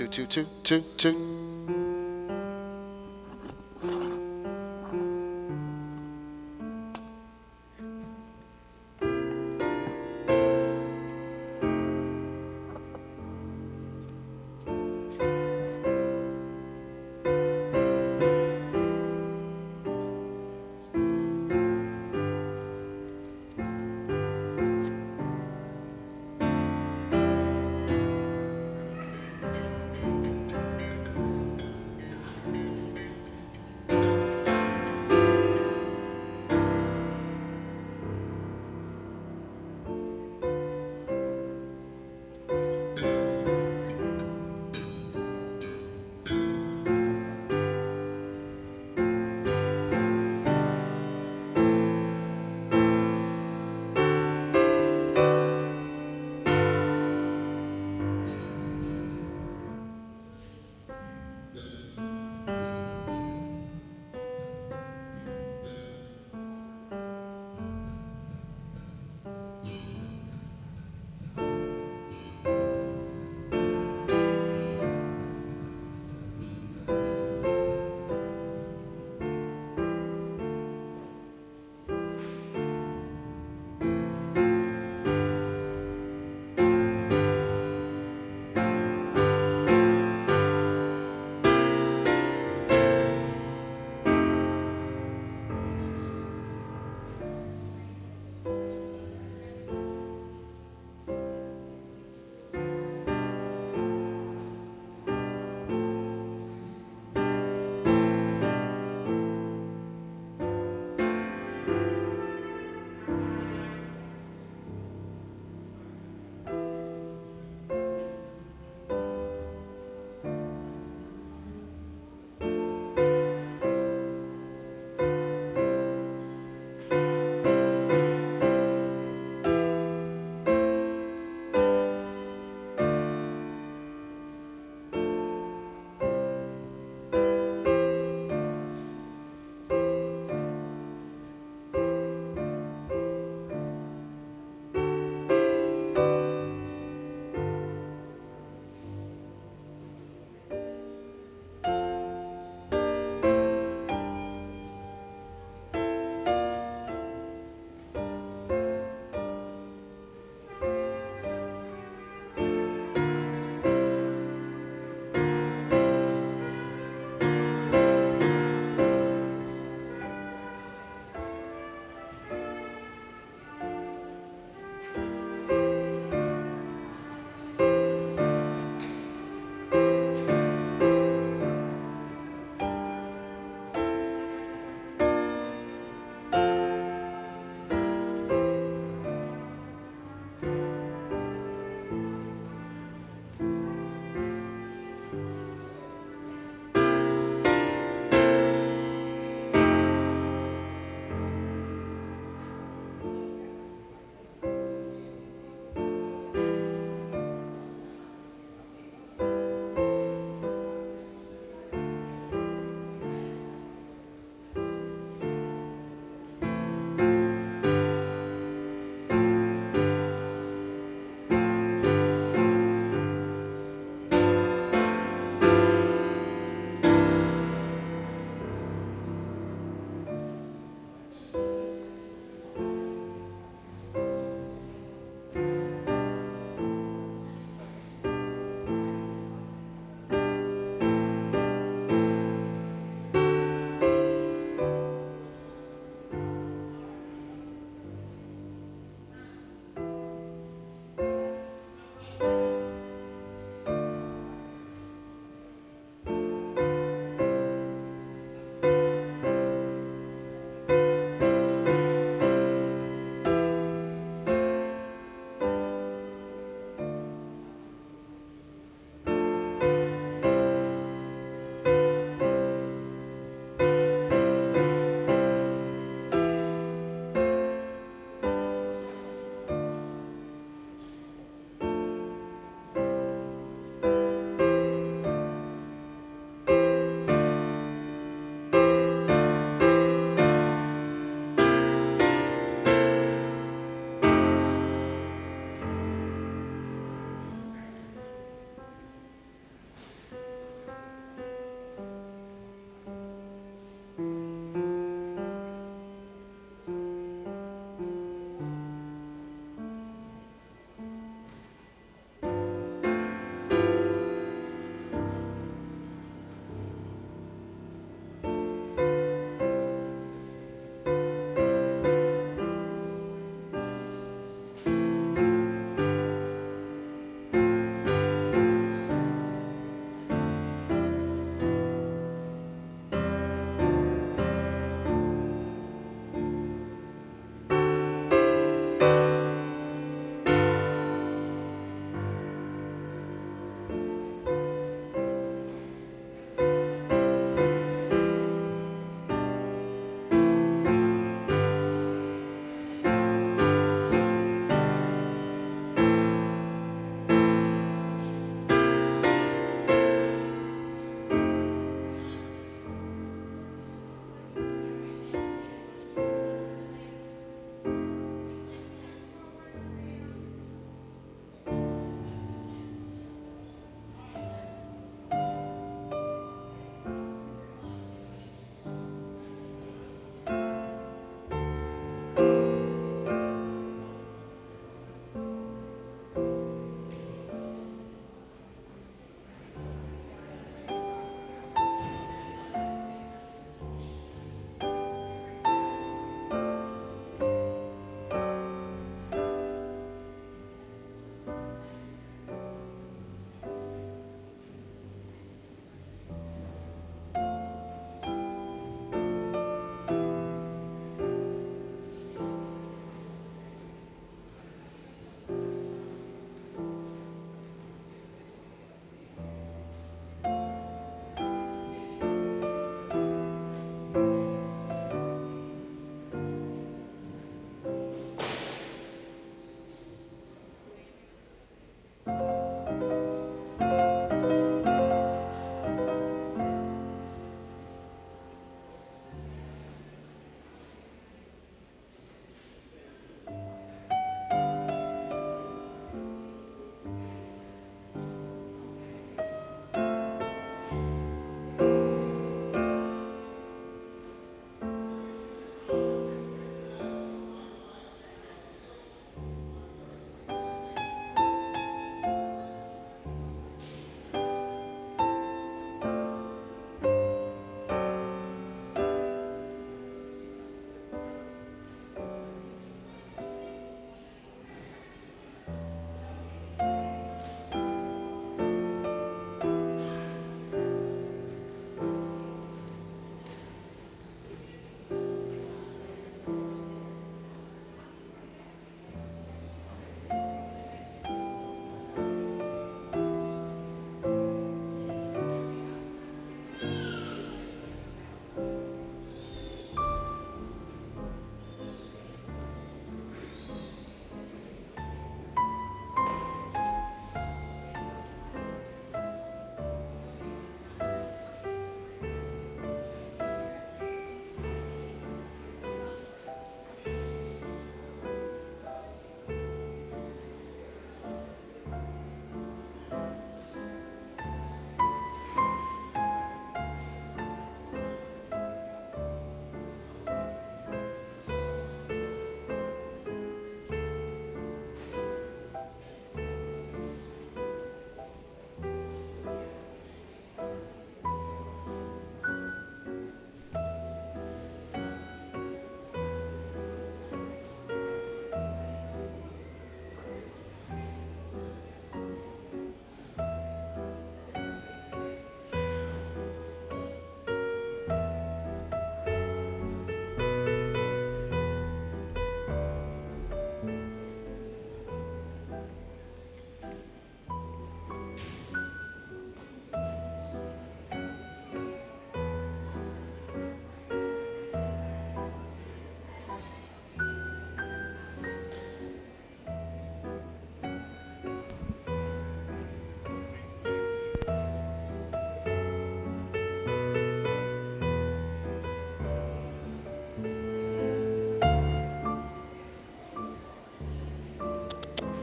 Two, two, two, two, two.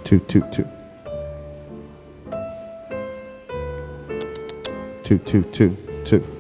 two, two, two. Two, two, two, two.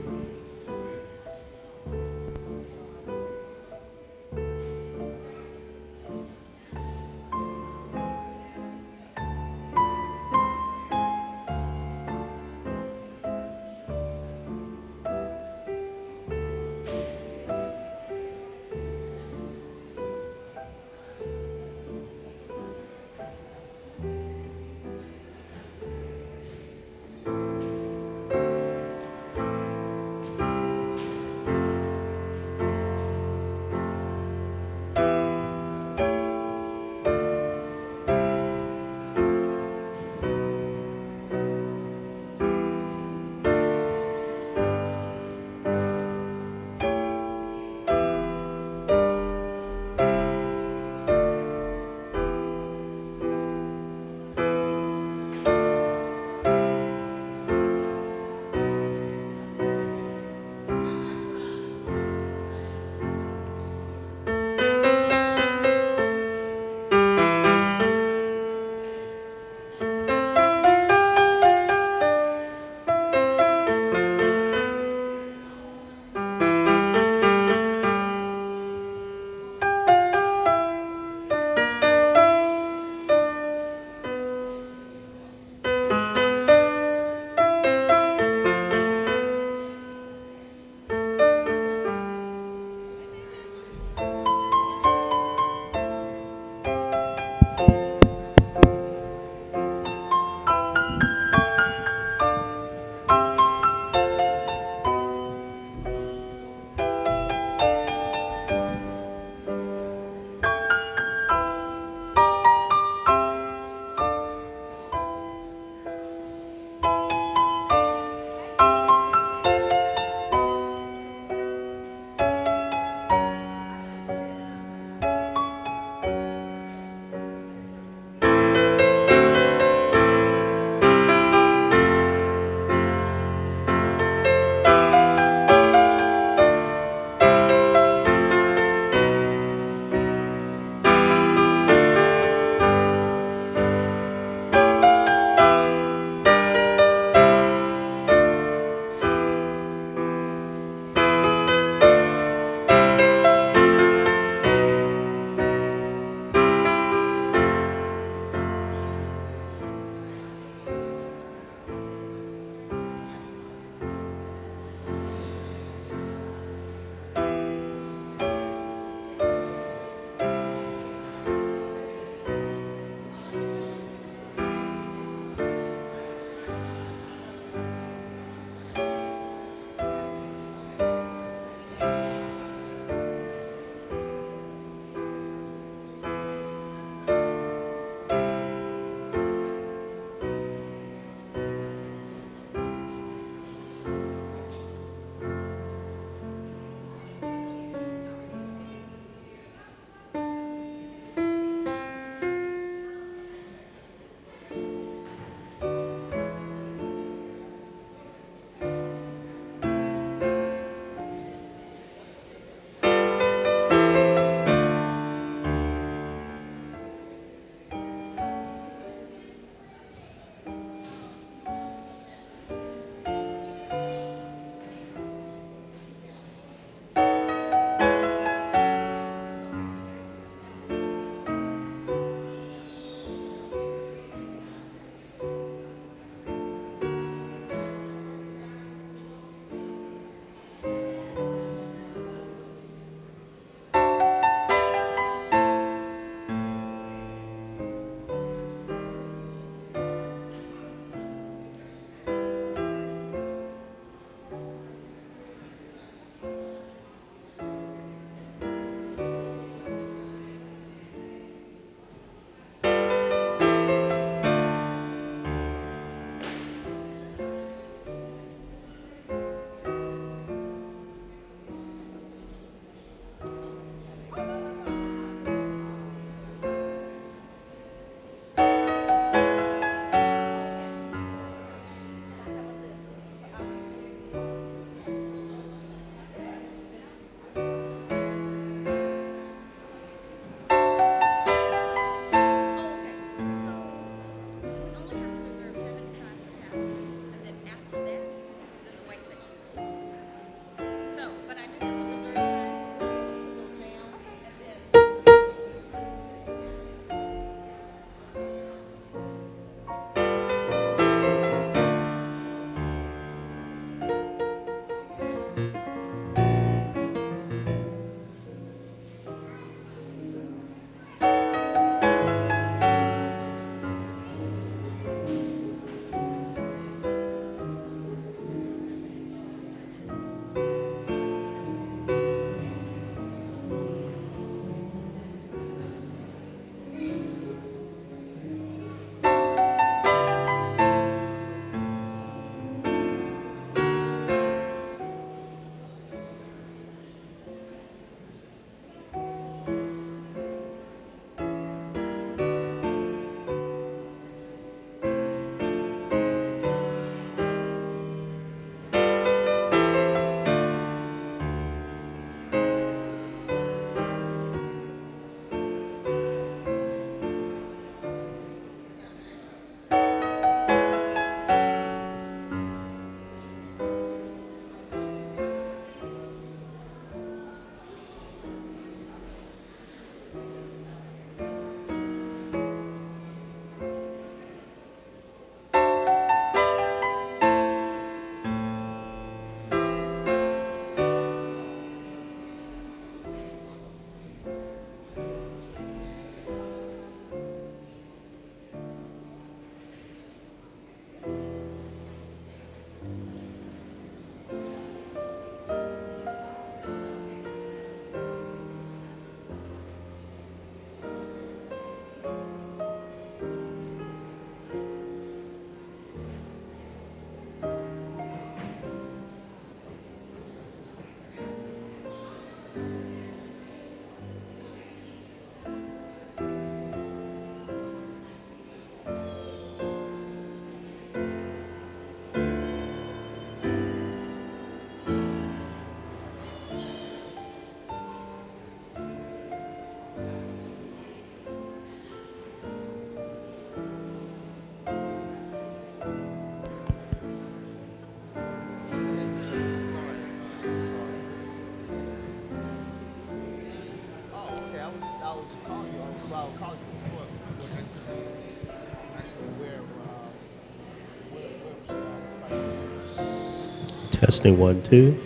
Testing 1, 2.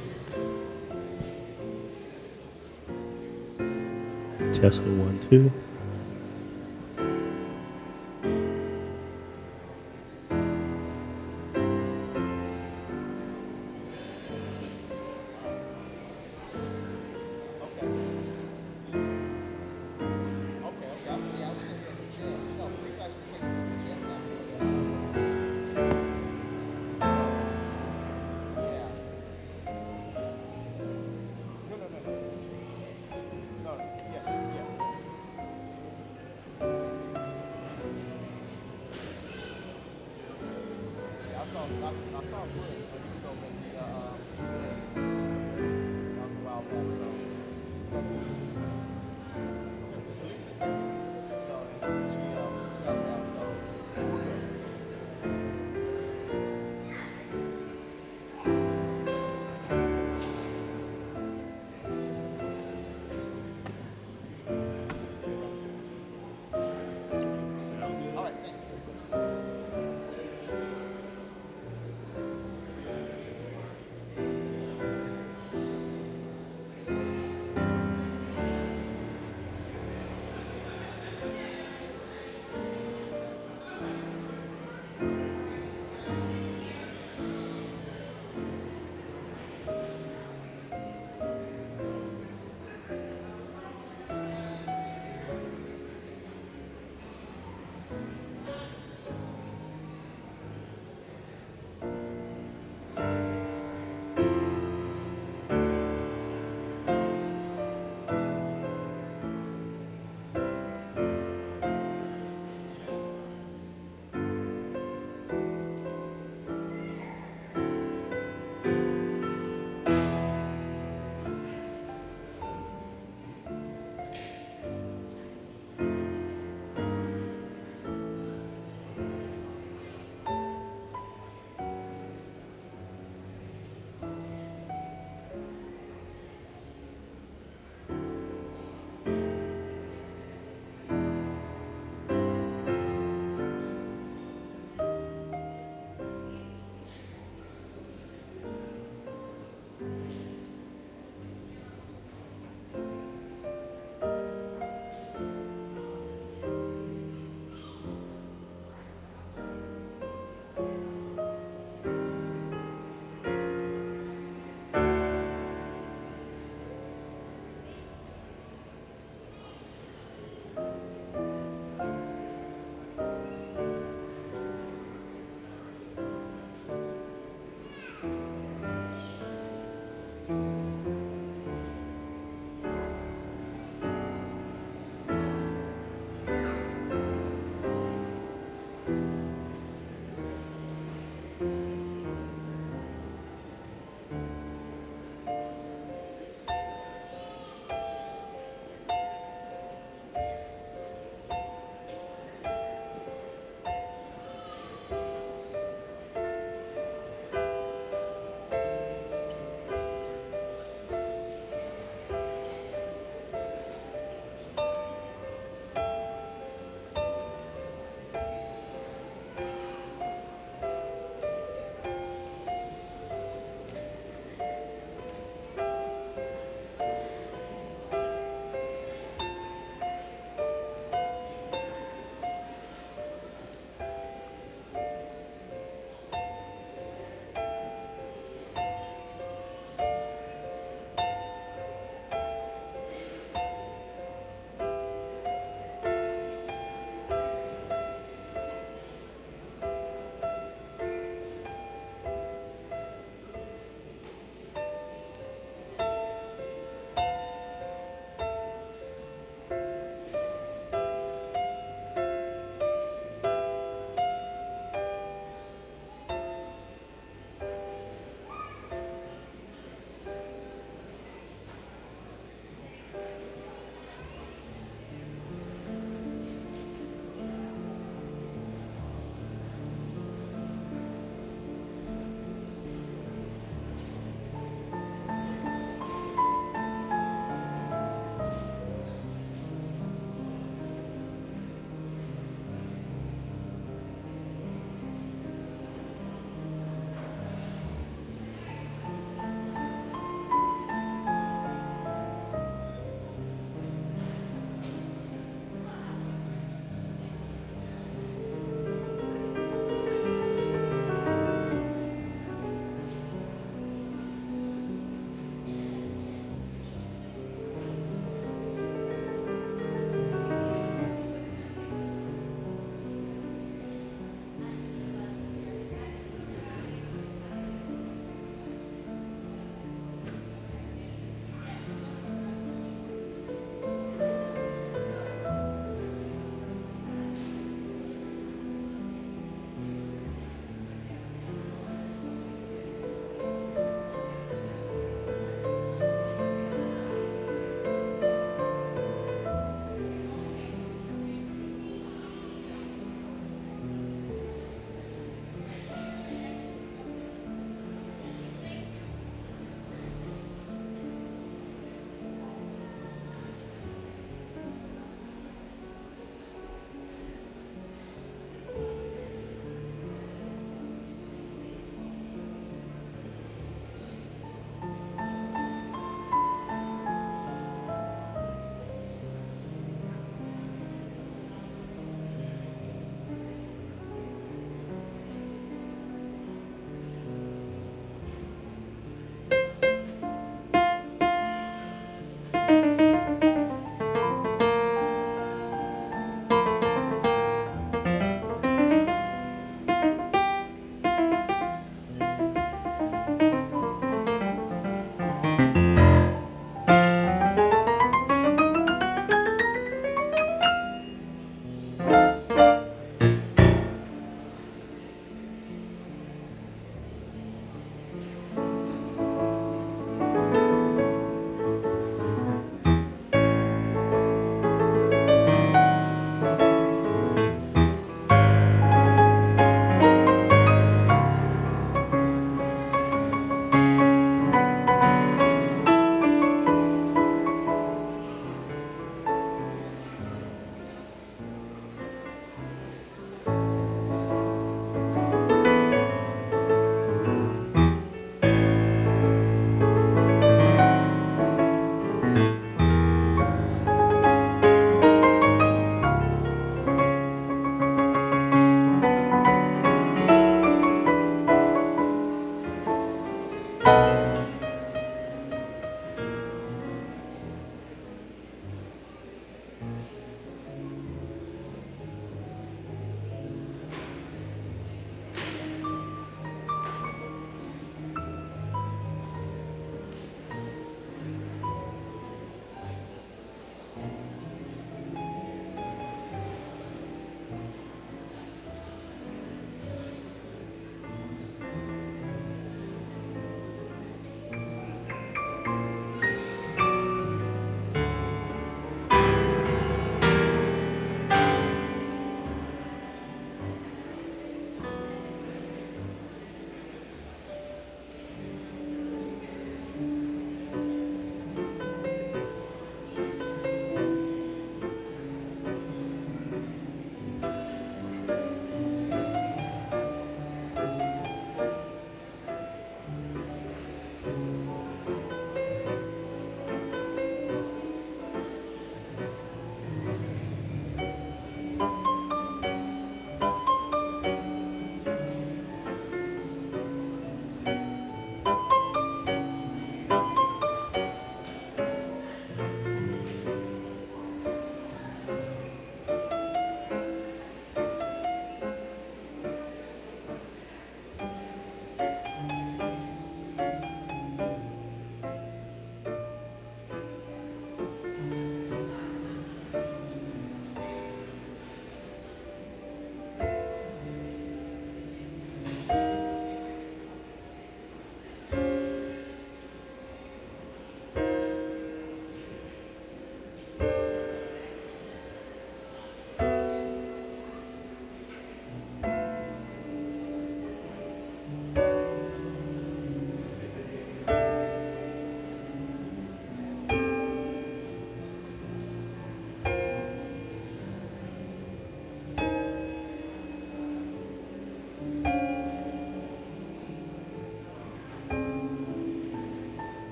Testing 1, 2.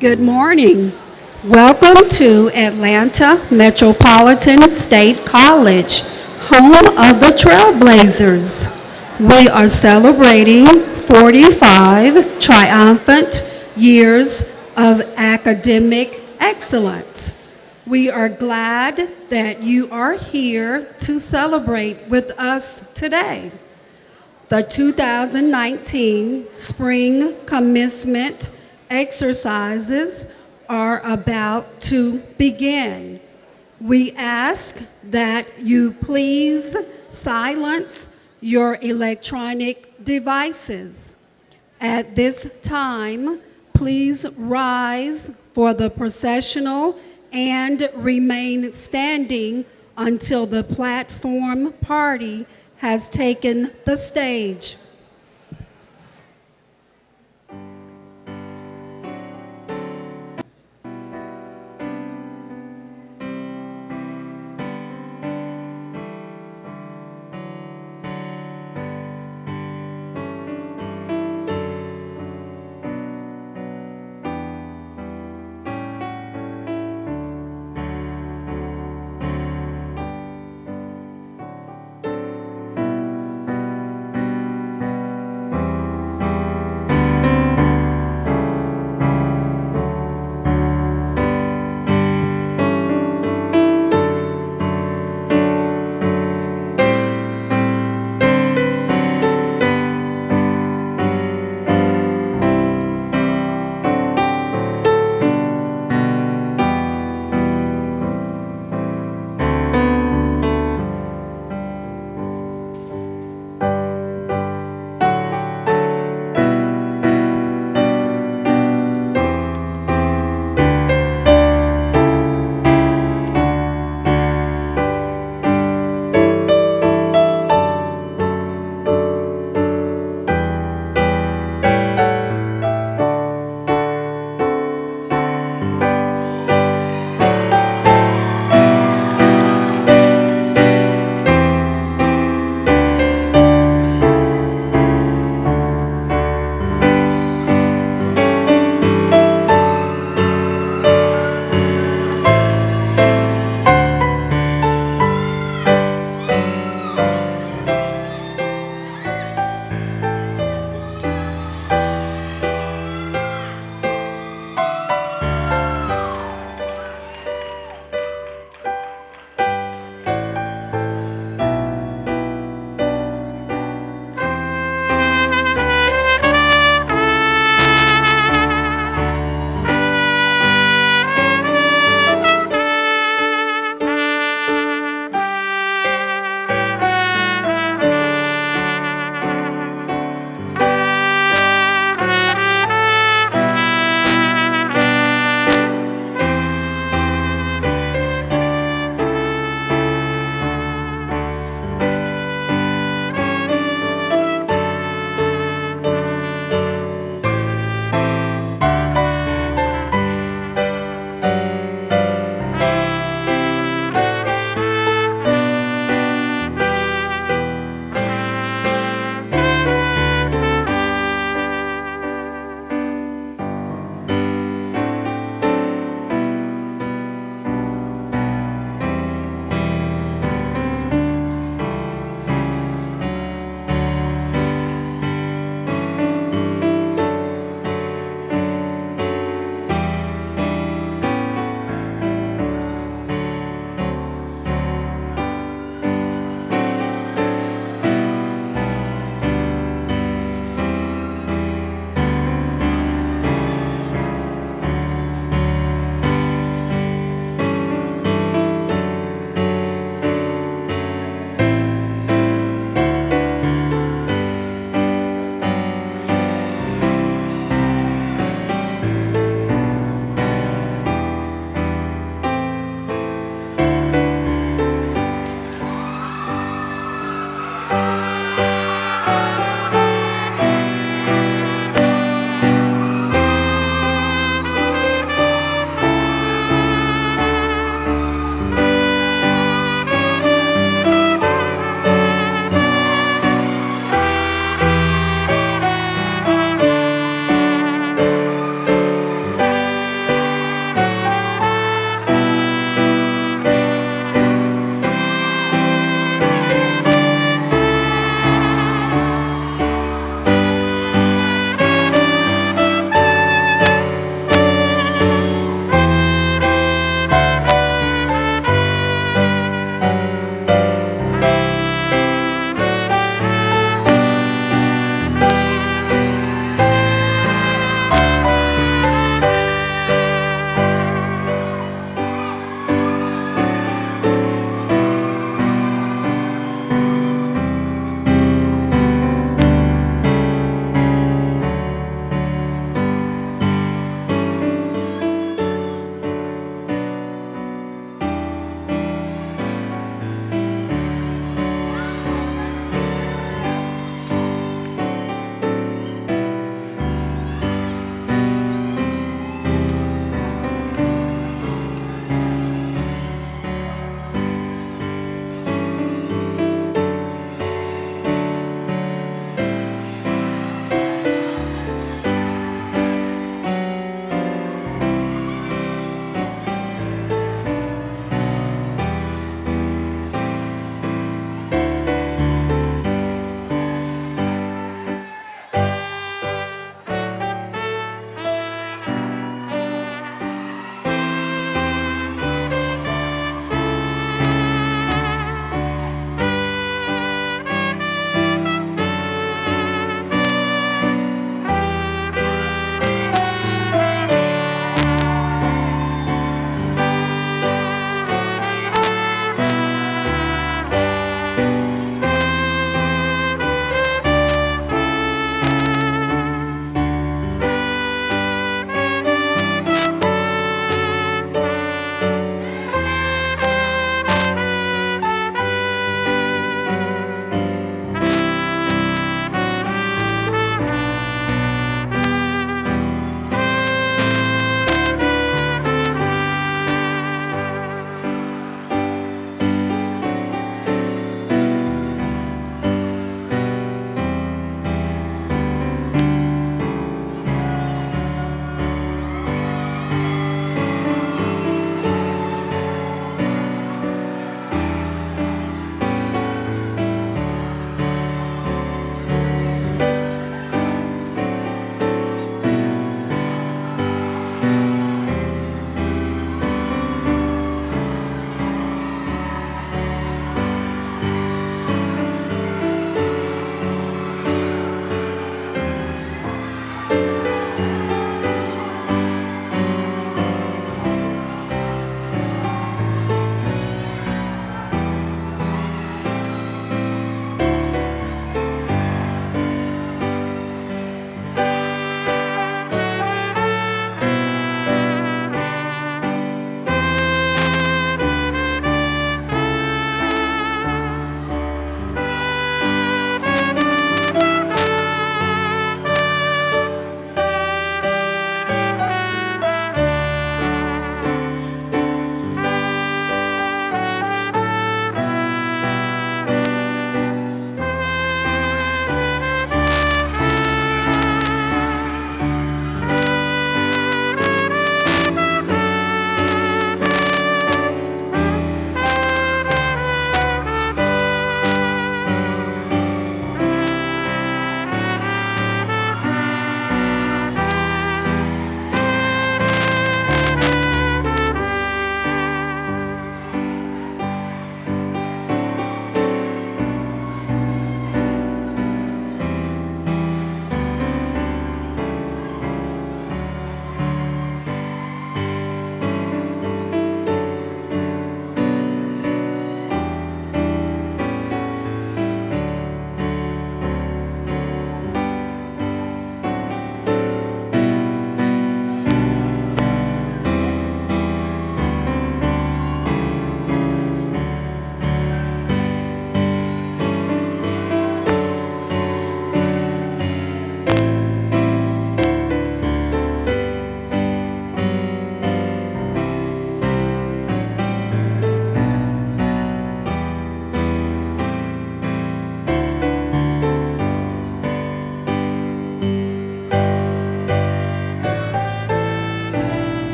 Good morning. Welcome to Atlanta Metropolitan State College, home of the Trailblazers. We are celebrating 45 triumphant years of academic excellence. We are glad that you are here to celebrate with us today. The 2019 spring commencement exercises are about to begin. We ask that you please silence your electronic devices. At this time, please rise for the processional and remain standing until the platform party has taken the stage.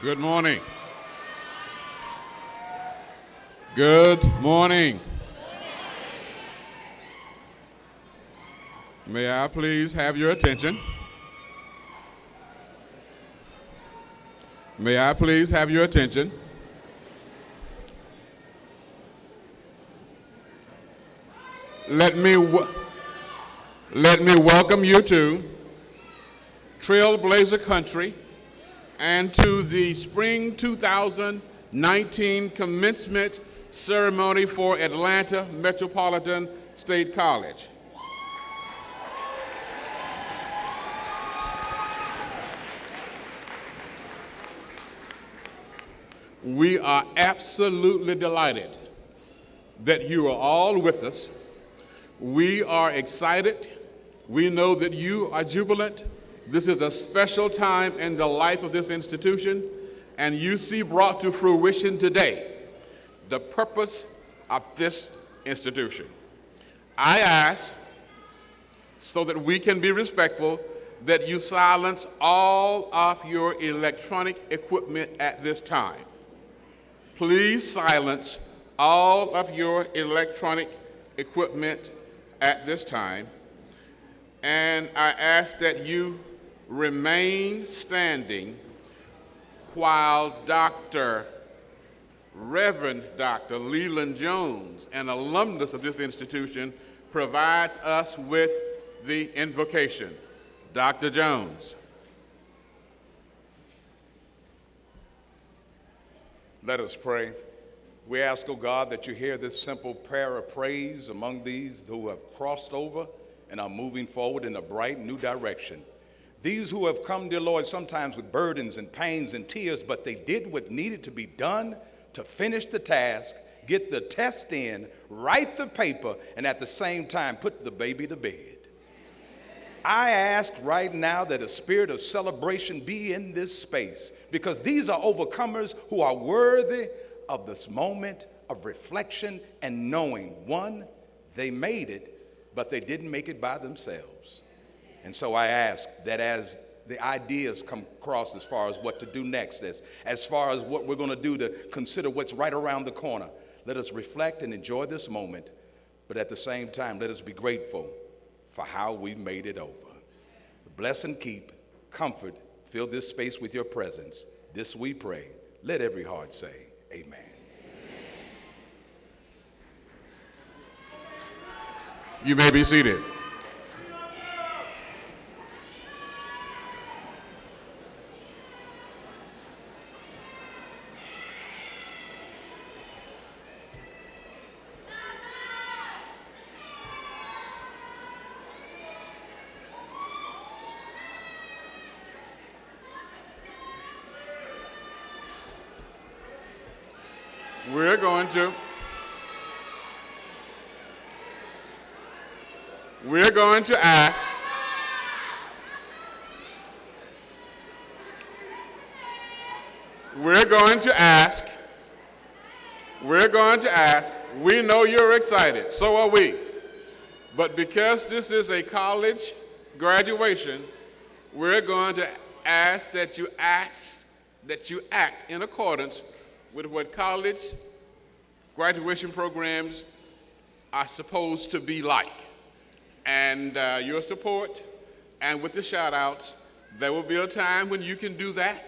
Good morning. Good morning. May I please have your attention? May I please have your attention? Let me welcome you to Trailblazer Country and to the Spring 2019 commencement ceremony for Atlanta Metropolitan State College. We are absolutely delighted that you are all with us. We are excited. We know that you are jubilant. This is a special time in the life of this institution, and you see brought to fruition today the purpose of this institution. I ask, so that we can be respectful, that you silence all of your electronic equipment at this time. Please silence all of your electronic equipment at this time. And I ask that you remain standing while Reverend Dr. Leland Jones, an alumnus of this institution, provides us with the invocation. Dr. Jones. Let us pray. We ask, O God, that you hear this simple prayer of praise among these who have crossed over and are moving forward in a bright new direction. These who have come, dear Lord, sometimes with burdens and pains and tears, but they did what needed to be done to finish the task, get the test in, write the paper, and at the same time put the baby to bed. I ask right now that a spirit of celebration be in this space, because these are overcomers who are worthy of this moment of reflection and knowing, one, they made it, but they didn't make it by themselves. And so I ask that as the ideas come across as far as what to do next, as far as what we're going to do to consider what's right around the corner, let us reflect and enjoy this moment, but at the same time, let us be grateful for how we made it over. Bless and keep, comfort, fill this space with your presence. This we pray. Let every heart say, amen. You may be seated. We're going to ask we know you're excited, so are we. But because this is a college graduation, we're going to ask that you act in accordance with what college graduation programs are supposed to be like. And your support, and with the shout outs, there will be a time when you can do that,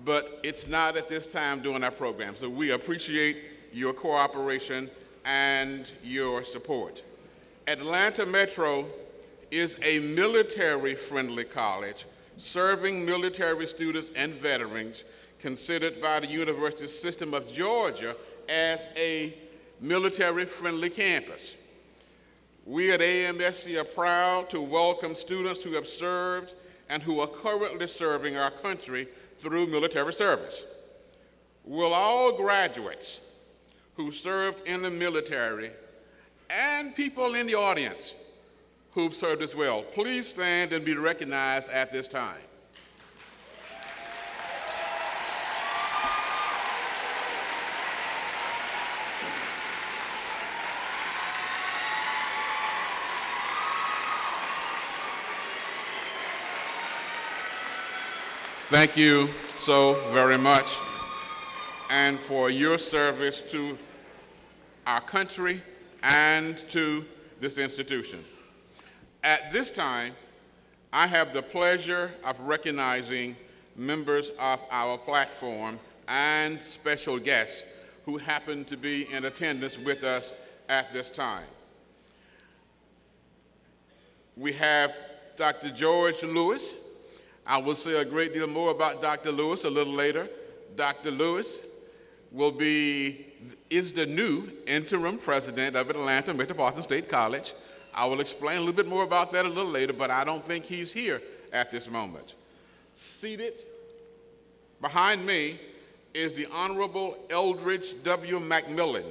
but it's not at this time during our program. So we appreciate your cooperation and your support. Atlanta Metro is a military-friendly college serving military students and veterans, considered by the University System of Georgia as a military-friendly campus. We at AMSC are proud to welcome students who have served and who are currently serving our country through military service. Will all graduates who served in the military and people in the audience who've served as well, please stand and be recognized at this time. Thank you. so very much and for your service to our country and to this institution. At this time, I have the pleasure of recognizing members of our platform and special guests who happen to be in attendance with us at this time. We have Dr. George Lewis. I will say a great deal more about Dr. Lewis a little later. Dr. Lewis is the new interim president of Atlanta Metropolitan State College. I will explain a little bit more about that a little later, but I don't think he's here at this moment. Seated behind me is the Honorable Eldridge W. McMillan.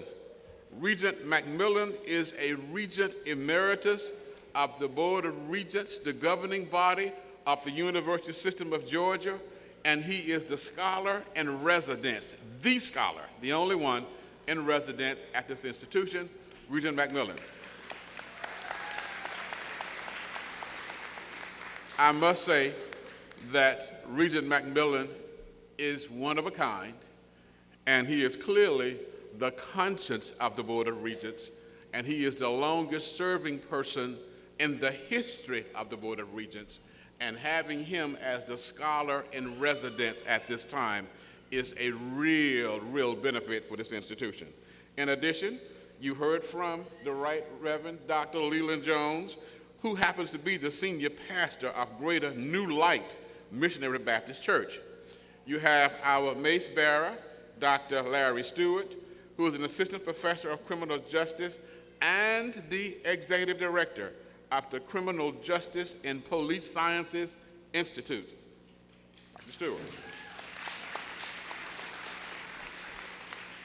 Regent McMillan is a Regent Emeritus of the Board of Regents, the governing body of the University System of Georgia, and he is the scholar in residence, the scholar, the only one in residence at this institution, Regent McMillan. I must say that Regent McMillan is one of a kind, and he is clearly the conscience of the Board of Regents, and he is the longest serving person in the history of the Board of Regents, and having him as the scholar in residence at this time is a real benefit for this institution. In addition, you heard from the Right Reverend Dr. Leland Jones, who happens to be the senior pastor of Greater New Light Missionary Baptist Church. You have our mace bearer, Dr. Larry Stewart, who is an assistant professor of criminal justice and the executive director of the Criminal Justice and Police Sciences Institute. Dr. Stewart.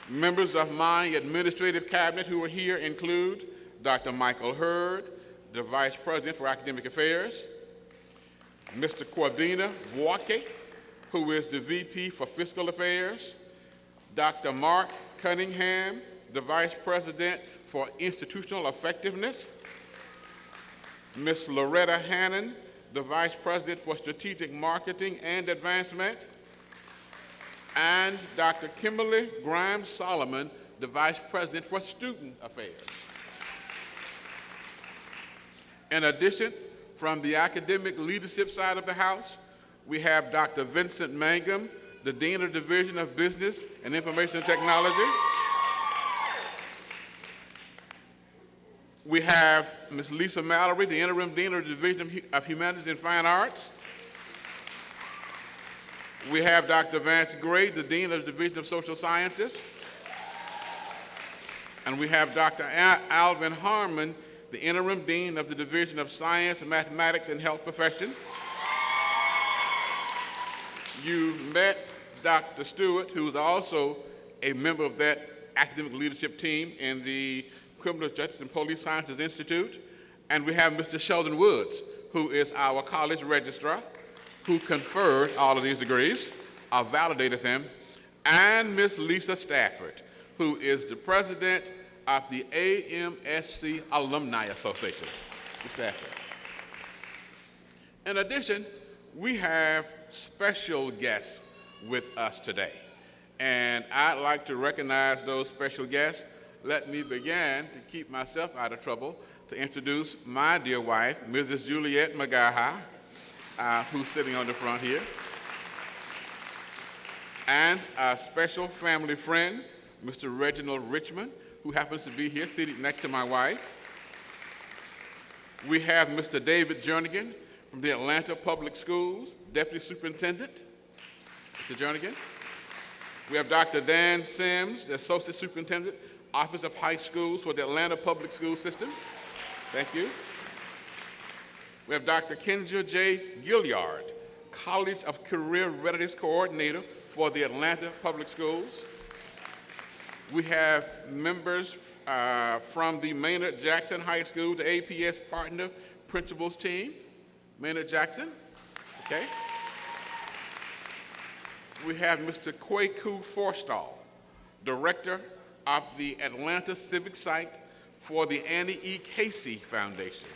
Members of my administrative cabinet who are here include Dr. Michael Hurd, the Vice President for Academic Affairs, Mr. Corvina Buake, who is the VP for Fiscal Affairs, Dr. Mark Cunningham, the Vice President for Institutional Effectiveness, Ms. Loretta Hannon, the Vice President for Strategic Marketing and Advancement, and Dr. Kimberly Grimes Solomon, the Vice President for Student Affairs. In addition, from the academic leadership side of the House, we have Dr. Vincent Mangum, the Dean of the Division of Business and Information Technology. We have Ms. Lisa Mallory, the Interim Dean of the Division of Humanities and Fine Arts. We have Dr. Vance Gray, the Dean of the Division of Social Sciences. And we have Dr. Alvin Harmon, the Interim Dean of the Division of Science, Mathematics, and Health Profession. You met Dr. Stewart, who is also a member of that academic leadership team in the Criminal Justice and Police Sciences Institute. And we have Mr. Sheldon Woods, who is our college registrar, who conferred all of these degrees, or validated them, and Ms. Lisa Stafford, who is the president of the AMSC Alumni Association. Ms. Stafford. In addition, we have special guests with us today, and I'd like to recognize those special guests. Let me begin, to keep myself out of trouble, to introduce my dear wife, Mrs. Juliet Magaha, who's sitting on the front here, and a special family friend, Mr. Reginald Richmond, who happens to be here seated next to my wife. We have Mr. David Jernigan from the Atlanta Public Schools, Deputy Superintendent. Mr. Jernigan. We have Dr. Dan Sims, the Associate Superintendent, Office of High Schools for the Atlanta Public School System. Thank you. We have Dr. Kendra J. Gilliard, College of Career Readiness Coordinator for the Atlanta Public Schools. We have members from the Maynard Jackson High School, the APS Partner Principals Team. Maynard Jackson, okay. We have Mr. Kwaku Forstall, Director of the Atlanta Civic Site for the Annie E. Casey Foundation.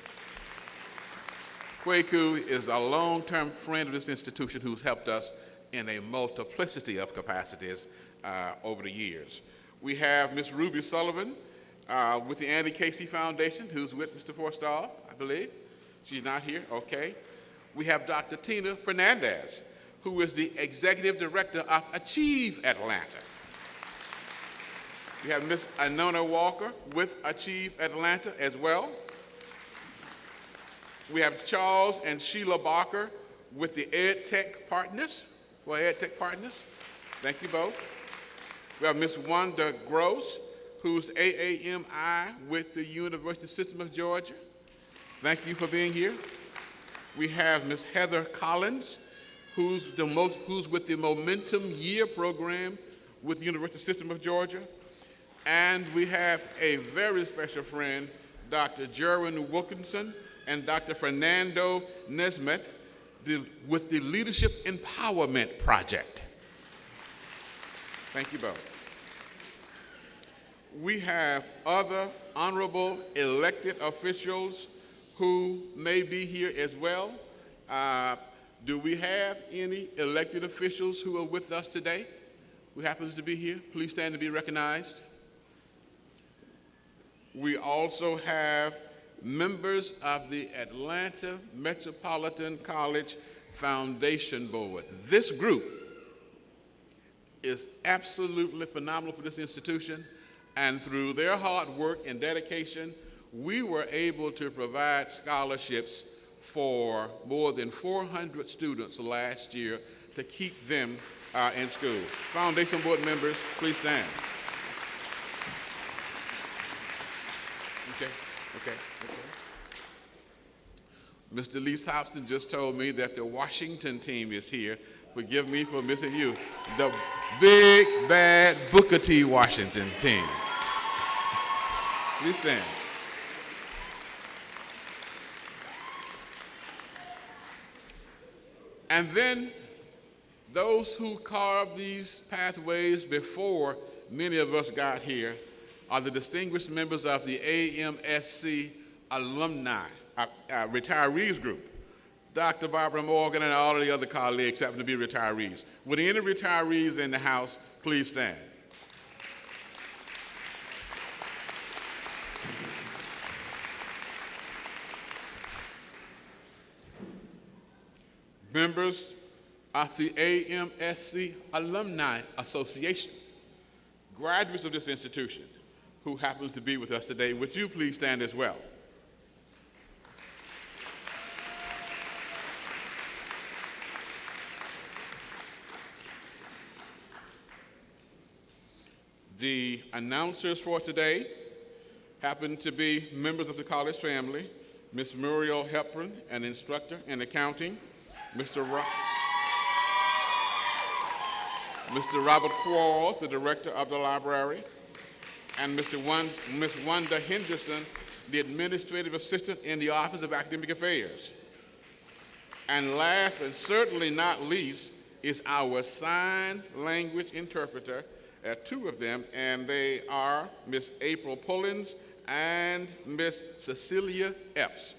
Kwaku is a long-term friend of this institution who's helped us in a multiplicity of capacities over the years. We have Ms. Ruby Sullivan with the Andy Casey Foundation, who's with Mr. Forstall, I believe. She's not here, okay. We have Dr. Tina Fernandez, who is the Executive Director of Achieve Atlanta. We have Ms. Anona Walker with Achieve Atlanta as well. We have Charles and Sheila Barker with the EdTech Partners, Thank you both. We have Ms. Wanda Gross, who's AAMI with the University System of Georgia. Thank you for being here. We have Ms. Heather Collins, who's with the Momentum Year program with the University System of Georgia. And we have a very special friend, Dr. Jerwin Wilkinson and Dr. Fernando Nesmith with the Leadership Empowerment Project. Thank you both. We have other honorable elected officials who may be here as well. Do we have any elected officials who are with us today who happens to be here? Please stand to be recognized. We also have members of the Atlanta Metropolitan College Foundation Board. This group is absolutely phenomenal for this institution, and through their hard work and dedication, we were able to provide scholarships for more than 400 students last year to keep them in school. Foundation Board members, please stand. Okay. Mr. Lee Hobson just told me that the Washington team is here. Forgive me for missing you. The big, bad Booker T. Washington team. Please stand. And then those who carved these pathways before many of us got here are the distinguished members of the AMSC alumni, retirees group. Dr. Barbara Morgan and all of the other colleagues happen to be retirees. Would any retirees in the house please stand? Members of the AMSC Alumni Association, graduates of this institution who happen to be with us today, would you please stand as well? The announcers for today happen to be members of the college family, Ms. Muriel Hepburn, an instructor in accounting, Mr. Robert Quarles, the director of the library, and Ms. Wanda Henderson, the administrative assistant in the Office of Academic Affairs. And last but certainly not least is our sign language interpreter, two of them, and they are Ms. April Pullins and Ms. Cecilia Epps.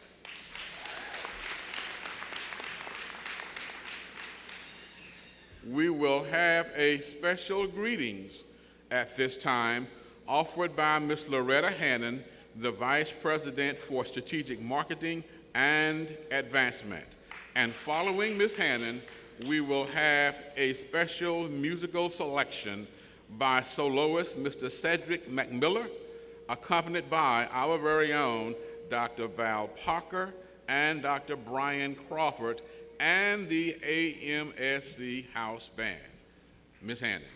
We will have a special greetings at this time offered by Ms. Loretta Hannon, the Vice President for Strategic Marketing and Advancement. And following Ms. Hannon, we will have a special musical selection by soloist Mr. Cedric McMillan, accompanied by our very own Dr. Val Parker and Dr. Brian Crawford and the AMSC House Band. Ms. Hannon.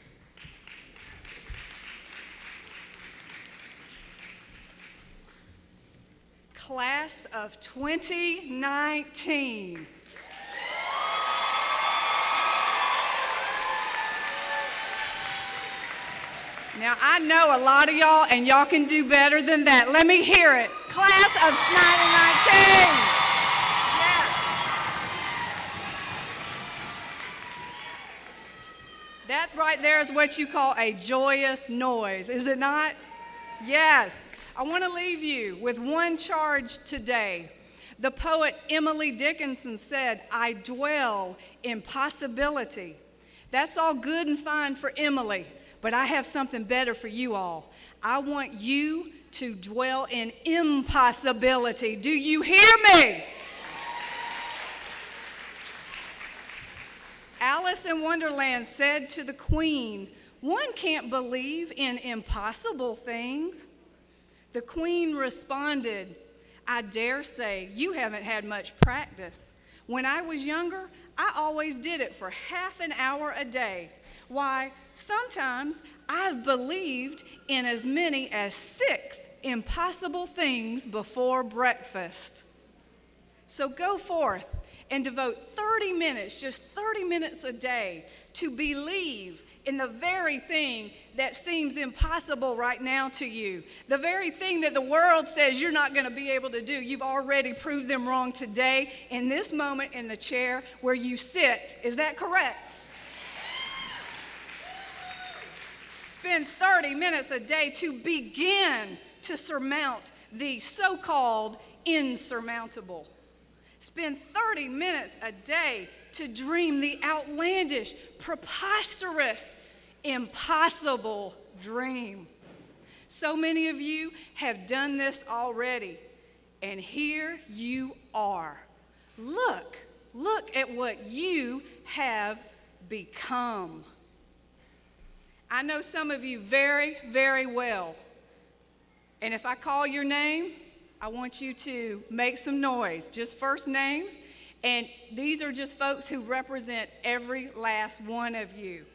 Class of 2019. Now, I know a lot of y'all, and y'all can do better than that. Let me hear it. Class of 2019. Yes. That right there is what you call a joyous noise, is it not? Yes. I want to leave you with one charge today. The poet Emily Dickinson said, "I dwell in possibility." That's all good and fine for Emily, but I have something better for you all. I want you to dwell in impossibility. Do you hear me? Alice in Wonderland said to the Queen, "One can't believe in impossible things." The Queen responded, "I dare say you haven't had much practice. When I was younger, I always did it for half an hour a day. Why, sometimes I've believed in as many as 6 impossible things before breakfast." So go forth and devote 30 minutes, just 30 minutes a day, to believe in the very thing that seems impossible right now to you. The very thing that the world says you're not going to be able to do. You've already proved them wrong today, in this moment, in the chair where you sit. Is that correct? Spend 30 minutes a day to begin to surmount the so-called insurmountable. Spend 30 minutes a day to dream the outlandish, preposterous, impossible dream. So many of you have done this already, and here you are. Look at what you have become. I know some of you very, very well, and if I call your name, I want you to make some noise, just first names, and these are just folks who represent every last one of you.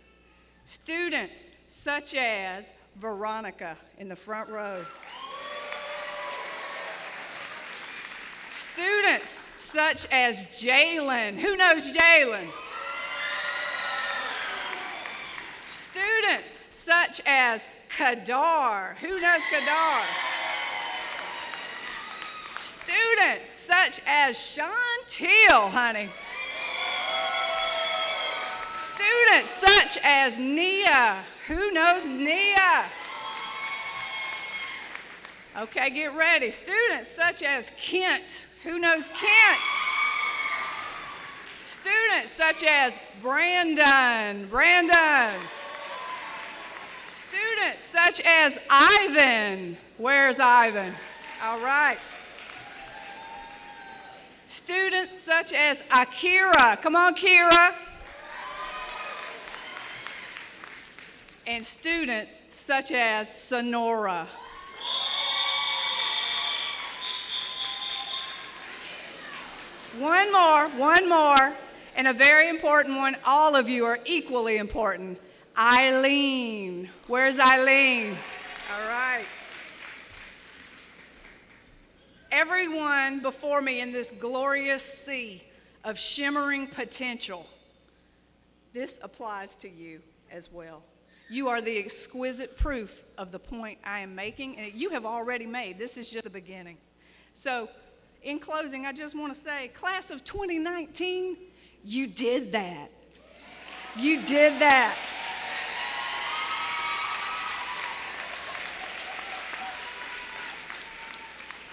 Students such as Veronica in the front row. Students such as Jalen. Who knows Jalen? Students such as Kadar. Who knows Kadar? Students such as Chantil, honey. Students such as Nia. Who knows Nia? Okay, get ready. Students such as Kent. Who knows Kent? Students such as Brandon. Students such as Ivan. Where's Ivan? All right. Students such as Akira. Come on, Kira. And students such as Sonora. One more, and a very important one. All of you are equally important. Eileen. Where's Eileen? All right. Everyone before me in this glorious sea of shimmering potential, this applies to you as well. You are the exquisite proof of the point I am making, and you have already made. This is just the beginning. So, in closing, I just want to say, class of 2019, you did that. You did that.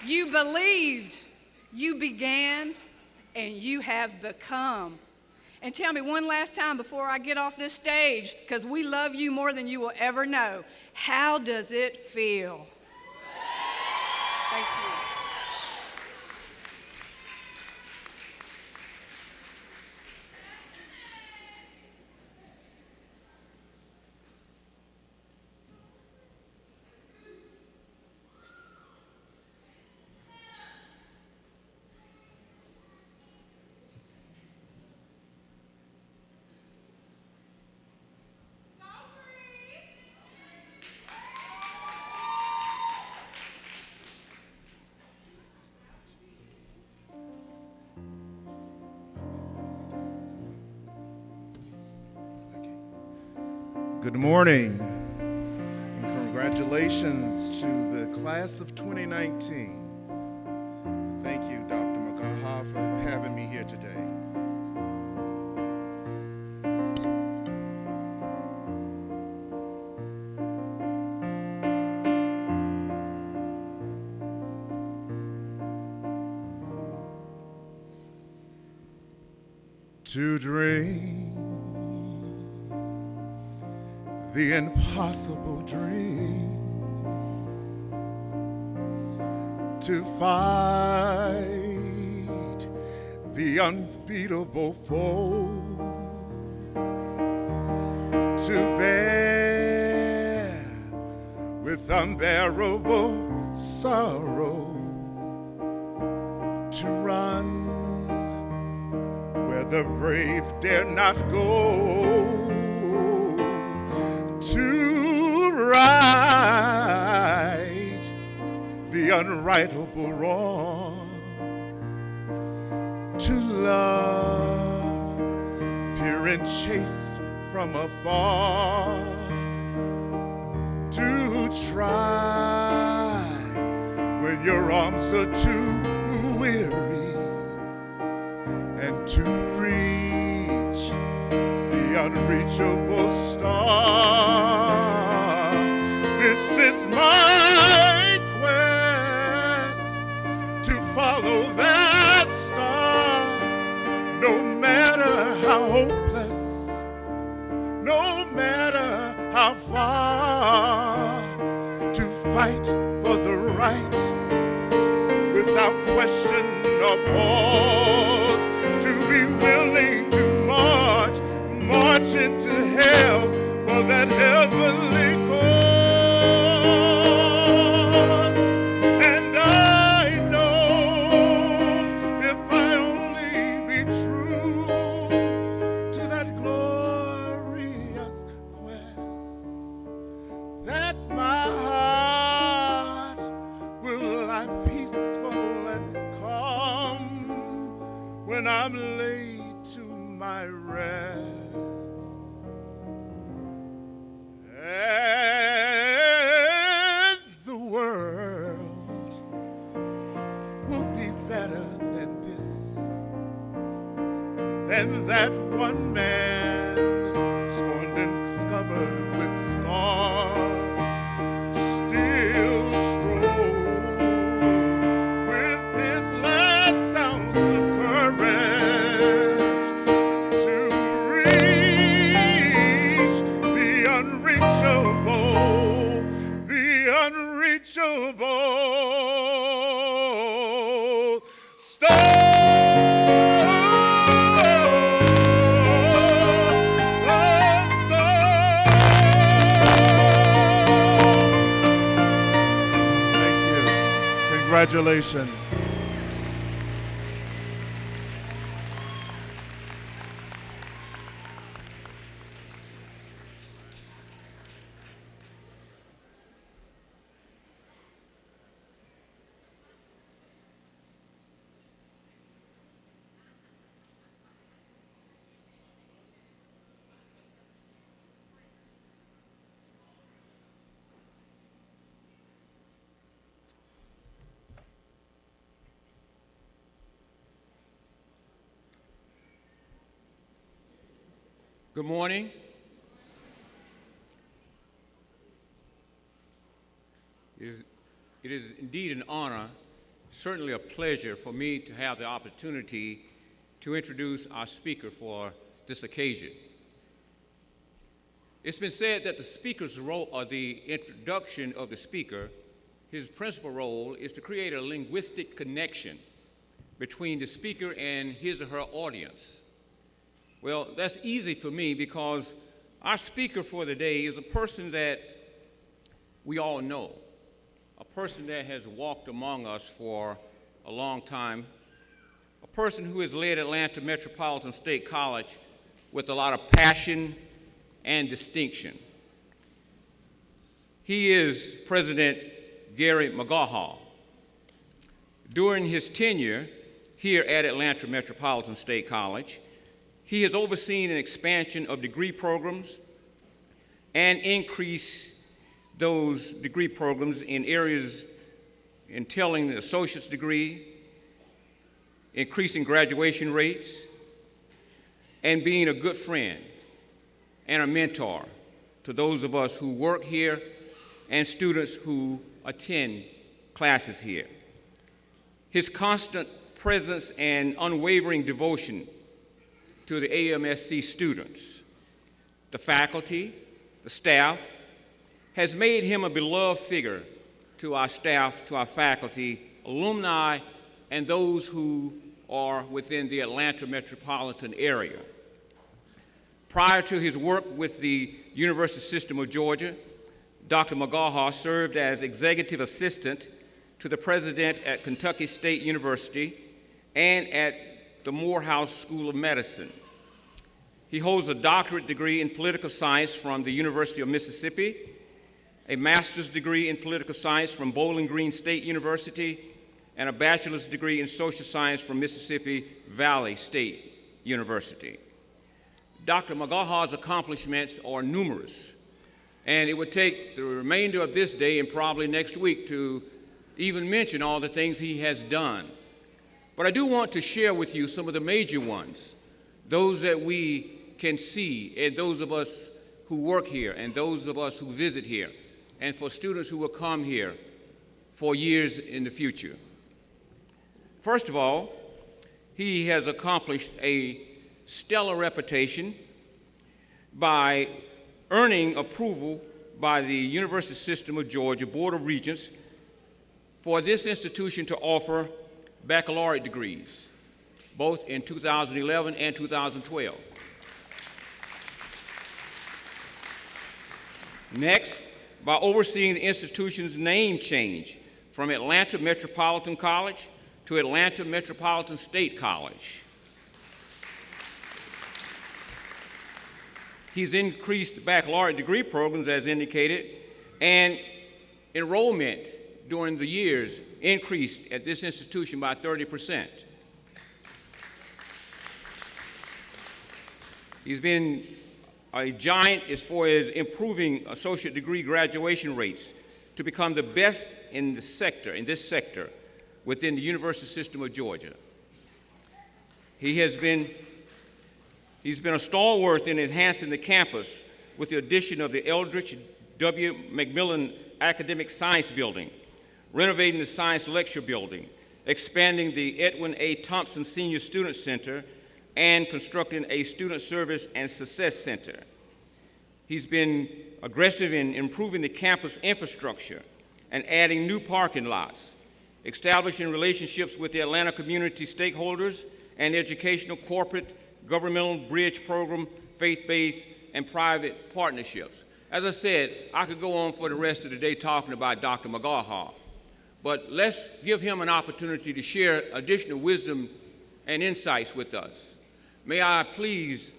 You believed, you began, and you have become. And tell me one last time before I get off this stage, because we love you more than you will ever know, how does it feel? Thank you. Good morning, and congratulations to the class of 2019. Thank you, Dr. McGaha, for having me here today. To dream the impossible dream, to fight the unbeatable foe, to bear with unbearable sorrow, to run where the brave dare not go, to right the unrightable wrong, to love pure and chaste from afar, to try when your arms are too weary, and to reach the unreachable star. This is my quest, to follow that star, no matter how hopeless, no matter how far, to fight for the right without question or pause, to be willing to march into hell for that heavenly cause. And I know if I only be true to that glorious quest, that my heart will lie peaceful and calm when I'm laid to my rest. And the world will be better than this, than that one man scorned and covered with scars, still strove with his last ounce of courage to reach the unreachable, star. Thank you. Congratulations. Good morning. It is indeed an honor, certainly a pleasure for me to have the opportunity to introduce our speaker for this occasion. It's been said that the speaker's role, or the introduction of the speaker, his principal role is to create a linguistic connection between the speaker and his or her audience. Well, that's easy for me because our speaker for the day is a person that we all know, a person that has walked among us for a long time, a person who has led Atlanta Metropolitan State College with a lot of passion and distinction. He is President Gary McGaha. During his tenure here at Atlanta Metropolitan State College, he has overseen an expansion of degree programs and increased those degree programs in areas entailing the associate's degree, increasing graduation rates, and being a good friend and a mentor to those of us who work here and students who attend classes here. His constant presence and unwavering devotion to the AMSC students, the faculty, the staff, has made him a beloved figure to our staff, to our faculty, alumni, and those who are within the Atlanta metropolitan area. Prior to his work with the University System of Georgia, Dr. McGaha served as executive assistant to the president at Kentucky State University and at the Morehouse School of Medicine. He holds a doctorate degree in political science from the University of Mississippi, a master's degree in political science from Bowling Green State University, and a bachelor's degree in social science from Mississippi Valley State University. Dr. McGaha's accomplishments are numerous, and it would take the remainder of this day and probably next week to even mention all the things he has done. But I do want to share with you some of the major ones, those that we can see, and those of us who work here, and those of us who visit here, and for students who will come here for years in the future. First of all, he has accomplished a stellar reputation by earning approval by the University System of Georgia Board of Regents for this institution to offer baccalaureate degrees, both in 2011 and 2012. Next, by overseeing the institution's name change from Atlanta Metropolitan College to Atlanta Metropolitan State College. He's increased baccalaureate degree programs as indicated, and enrollment during the years increased at this institution by 30%. He's been a giant as far as improving associate degree graduation rates to become the best in this sector within the University System of Georgia. He's been a stalwart in enhancing the campus with the addition of the Eldridge W. McMillan Academic Science Building, renovating the Science Lecture Building, expanding the Edwin A. Thompson Senior Student Center, and constructing a Student Service and Success Center. He's been aggressive in improving the campus infrastructure and adding new parking lots, establishing relationships with the Atlanta community stakeholders and educational, corporate, governmental bridge program, faith-based, and private partnerships. As I said, I could go on for the rest of the day talking about Dr. McGaha, but let's give him an opportunity to share additional wisdom and insights with us. May I please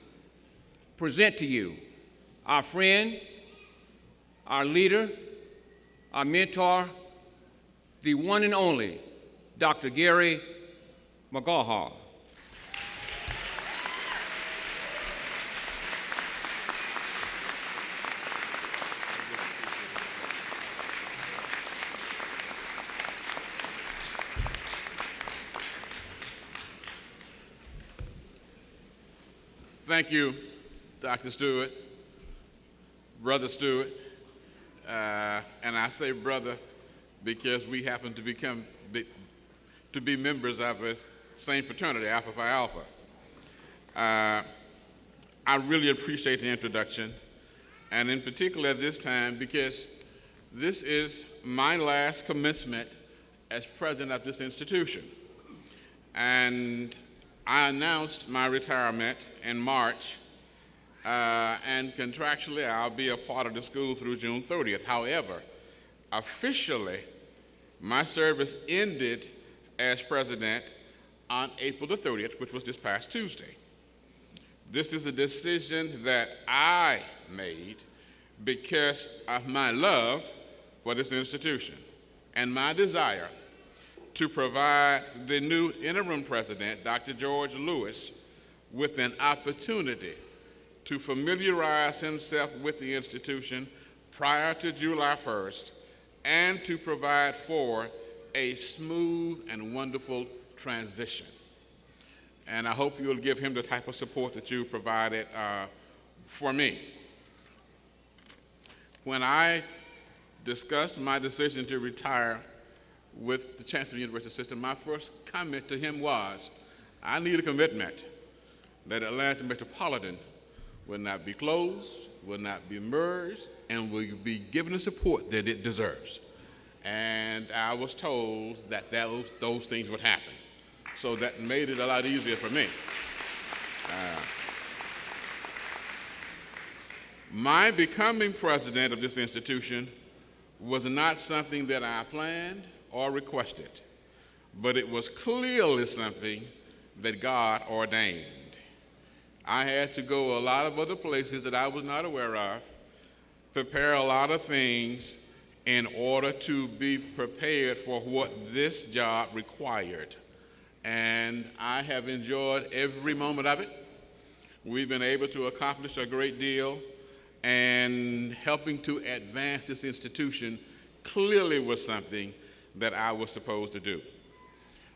present to you our friend, our leader, our mentor, the one and only Dr. Gary McGaha. Thank you, Dr. Stewart, Brother Stewart, and I say brother because we happen to be members of the same fraternity, Alpha Phi Alpha. I really appreciate the introduction, and in particular at this time because this is my last commencement as president of this institution. And I announced my retirement in March, and contractually I'll be a part of the school through June 30th. However, officially, my service ended as president on April the 30th, which was this past Tuesday. This is a decision that I made because of my love for this institution and my desire to provide the new interim president, Dr. George Lewis, with an opportunity to familiarize himself with the institution prior to July 1st and to provide for a smooth and wonderful transition. And I hope you will give him the type of support that you provided for me. When I discussed my decision to retire with the Chancellor of the University System, my first comment to him was, I need a commitment that Atlanta Metropolitan will not be closed, will not be merged, and will be given the support that it deserves. And I was told that those things would happen. So that made it a lot easier for me. My becoming president of this institution was not something that I planned or requested, but it was clearly something that God ordained. I had to go a lot of other places that I was not aware of, prepare a lot of things in order to be prepared for what this job required. And I have enjoyed every moment of it. We've been able to accomplish a great deal, and helping to advance this institution clearly was something that I was supposed to do.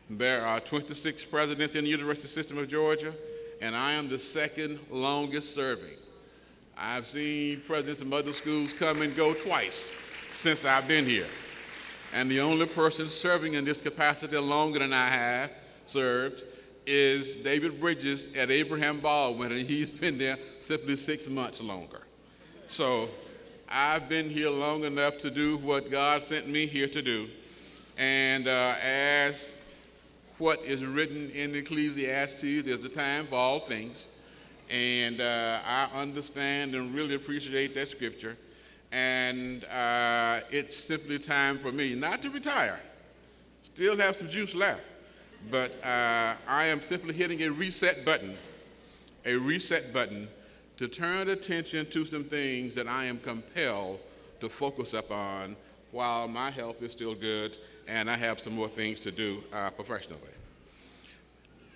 There are 26 presidents in the university system of Georgia, and I am the second longest serving. I've seen presidents of other schools come and go twice since I've been here. And the only person serving in this capacity longer than I have served is David Bridges at Abraham Baldwin, and he's been there simply 6 months longer. So I've been here long enough to do what God sent me here to do. And as what is written in Ecclesiastes, there's a time for all things. And I understand and really appreciate that scripture. And it's simply time for me not to retire, still have some juice left, but I am simply hitting a reset button to turn attention to some things that I am compelled to focus upon while my health is still good and I have some more things to do professionally.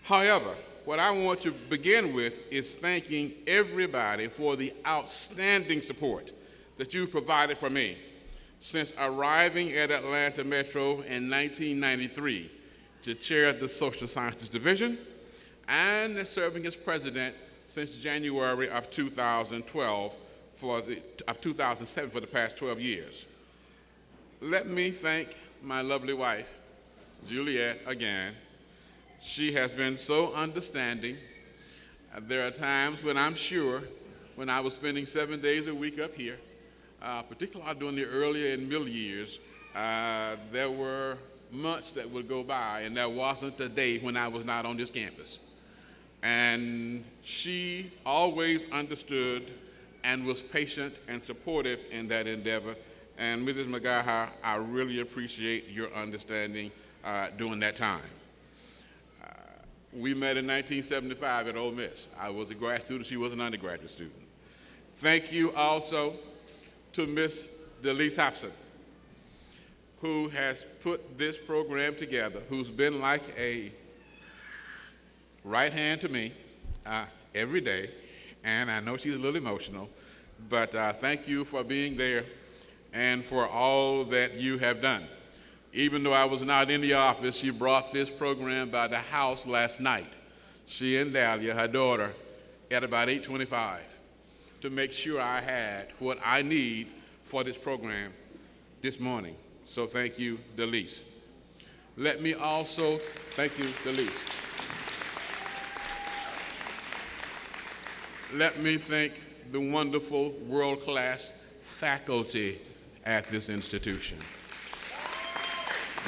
However, what I want to begin with is thanking everybody for the outstanding support that you've provided for me since arriving at Atlanta Metro in 1993 to chair the Social Sciences Division and serving as president since January of 2007 for the past 12 years. Let me thank my lovely wife, Juliet, again. She has been so understanding. There are times when I'm sure, when I was spending 7 days a week up here, particularly during the earlier and middle years, there were months that would go by and there wasn't a day when I was not on this campus. And she always understood and was patient and supportive in that endeavor. And Mrs. McGaha, I really appreciate your understanding during that time. We met in 1975 at Ole Miss. I was a grad student, she was an undergraduate student. Thank you also to Miss Delise Hobson, who has put this program together, who's been like a right hand to me every day, and I know she's a little emotional, but thank you for being there and for all that you have done. Even though I was not in the office, she brought this program by the house last night, she and Dahlia, her daughter, at about 8:25, to make sure I had what I need for this program this morning. So thank you, Delise. Let me also, thank you, Delise. Let me thank the wonderful world-class faculty at this institution.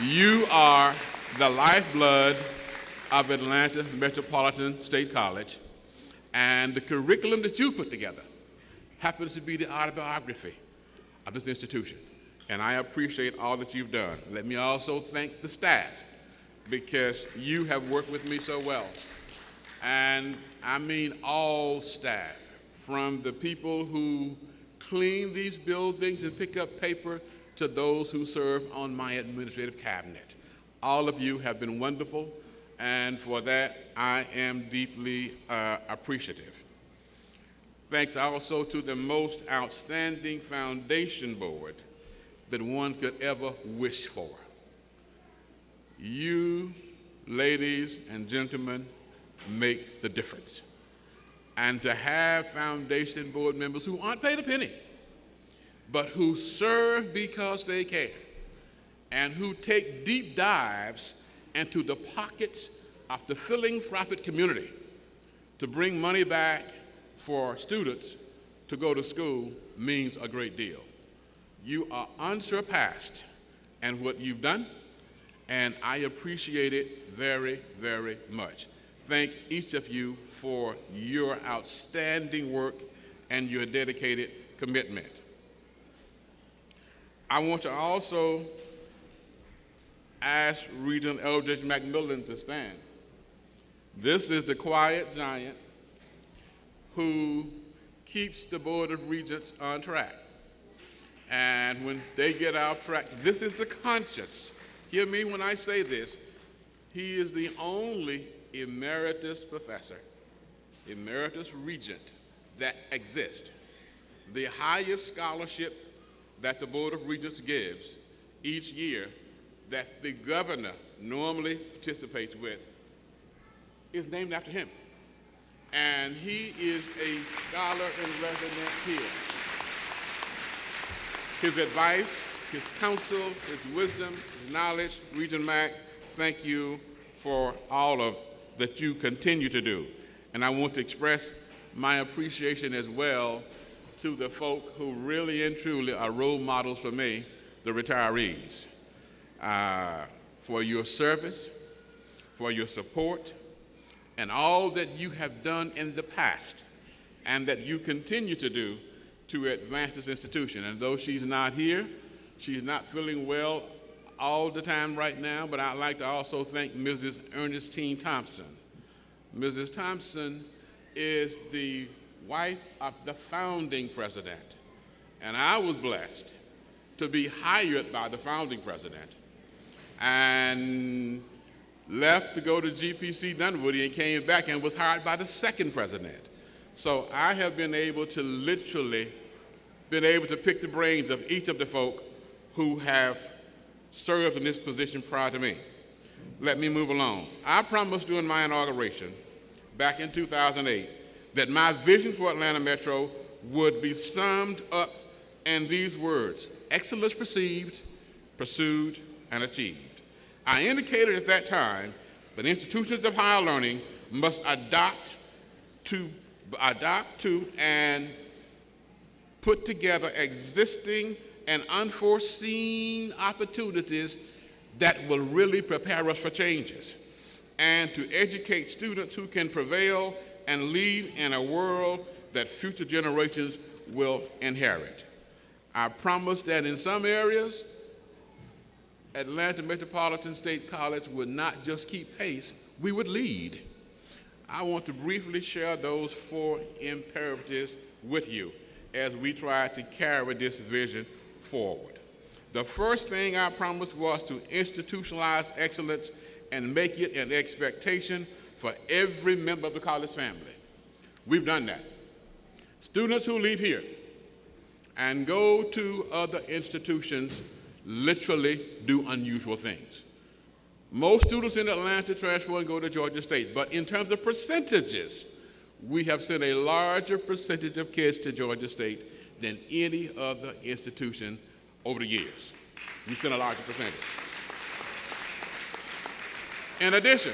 You are the lifeblood of Atlanta Metropolitan State College, and the curriculum that you put together happens to be the autobiography of this institution. And I appreciate all that you've done. Let me also thank the staff, because you have worked with me so well. And I mean all staff, from the people who clean these buildings and pick up paper to those who serve on my administrative cabinet. All of you have been wonderful, and for that I am deeply appreciative. Thanks also to the most outstanding foundation board that one could ever wish for. You, ladies and gentlemen, make the difference. And to have foundation board members who aren't paid a penny, but who serve because they care, and who take deep dives into the pockets of the philanthropic community to bring money back for students to go to school means a great deal. You are unsurpassed in what you've done, and I appreciate it very, very much. Thank each of you for your outstanding work and your dedicated commitment. I want to also ask Regent Eldridge McMillan to stand. This is the quiet giant who keeps the Board of Regents on track. And when they get off track, this is the conscience. Hear me when I say this. He is the only emeritus professor, emeritus regent that exists. The highest scholarship that the Board of Regents gives each year that the governor normally participates with is named after him. And he is a scholar in residence here. His advice, his counsel, his wisdom, his knowledge, Regent Mack, thank you for all of that you continue to do. And I want to express my appreciation as well to the folk who really and truly are role models for me, the retirees, for your service, for your support, and all that you have done in the past and that you continue to do to advance this institution. And though she's not here, she's not feeling well all the time right now, but I'd like to also thank Mrs. Ernestine Thompson. Mrs. Thompson is the wife of the founding president, and I was blessed to be hired by the founding president and left to go to GPC Dunwoody and came back and was hired by the second president. So I have been able to literally pick the brains of each of the folk who have served in this position prior to me. Let me move along. I promised during my inauguration back in 2008 that my vision for Atlanta Metro would be summed up in these words: excellence perceived, pursued, and achieved. I indicated at that time that institutions of higher learning must adapt to and put together existing and unforeseen opportunities that will really prepare us for changes, and to educate students who can prevail and lead in a world that future generations will inherit. I promise that in some areas, Atlanta Metropolitan State College would not just keep pace, we would lead. I want to briefly share those 4 imperatives with you as we try to carry this vision forward. The first thing I promised was to institutionalize excellence and make it an expectation for every member of the college family. We've done that. Students who leave here and go to other institutions literally do unusual things. Most students in Atlanta transfer and go to Georgia State, but in terms of percentages, we have sent a larger percentage of kids to Georgia State than any other institution over the years. We've sent a larger percentage. In addition,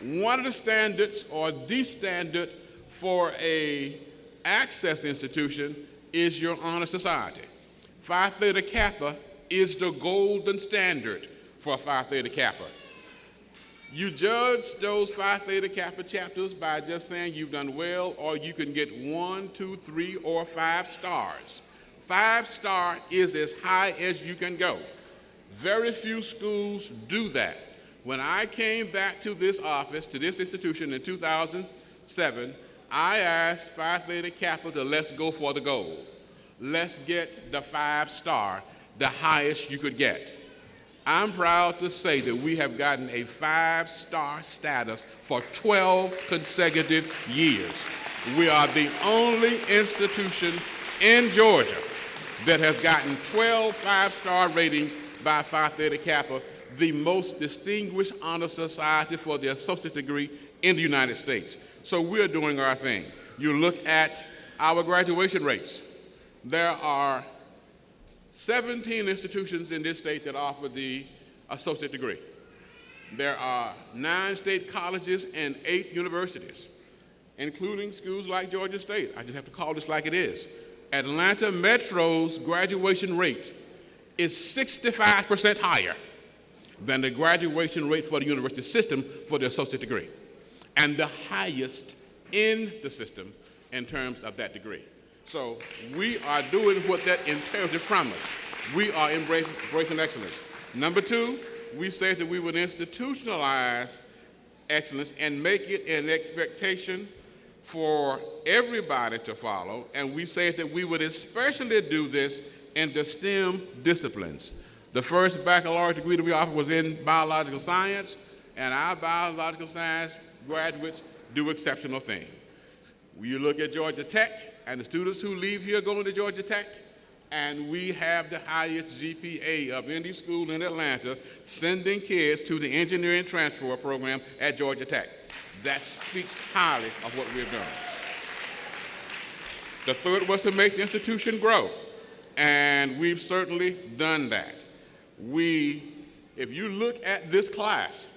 one of the standards, or the standard for an access institution, is your honor society. Phi Theta Kappa is the golden standard for Phi Theta Kappa. You judge those Phi Theta Kappa chapters by just saying you've done well, or you can get 1, 2, 3, or 5 stars. 5-star is as high as you can go. Very few schools do that. When I came back to this office, to this institution in 2007, I asked Phi Theta Kappa to let's go for the gold. Let's get the 5-star, the highest you could get. I'm proud to say that we have gotten a 5-star status for 12 consecutive years. We are the only institution in Georgia that has gotten 12 5-star ratings by Phi Theta Kappa, the most distinguished honor society for the associate degree in the United States. So we're doing our thing. You look at our graduation rates. There are 17 institutions in this state that offer the associate degree. There are 9 state colleges and 8 universities. including schools like Georgia State. I just have to call this like it is. Atlanta Metro's graduation rate is 65% higher than the graduation rate for the university system for the associate degree, and the highest in the system in terms of that degree. So we are doing what that imperative promised. We are embracing excellence. Number two, we said that we would institutionalize excellence and make it an expectation for everybody to follow, and we said that we would especially do this in the STEM disciplines. The first baccalaureate degree that we offered was in biological science, and our biological science graduates do exceptional things. You look at Georgia Tech, and the students who leave here going to Georgia Tech, and we have the highest GPA of any school in Atlanta, sending kids to the engineering transfer program at Georgia Tech. That speaks highly of what we've done. The third was to make the institution grow, and we've certainly done that. If you look at this class,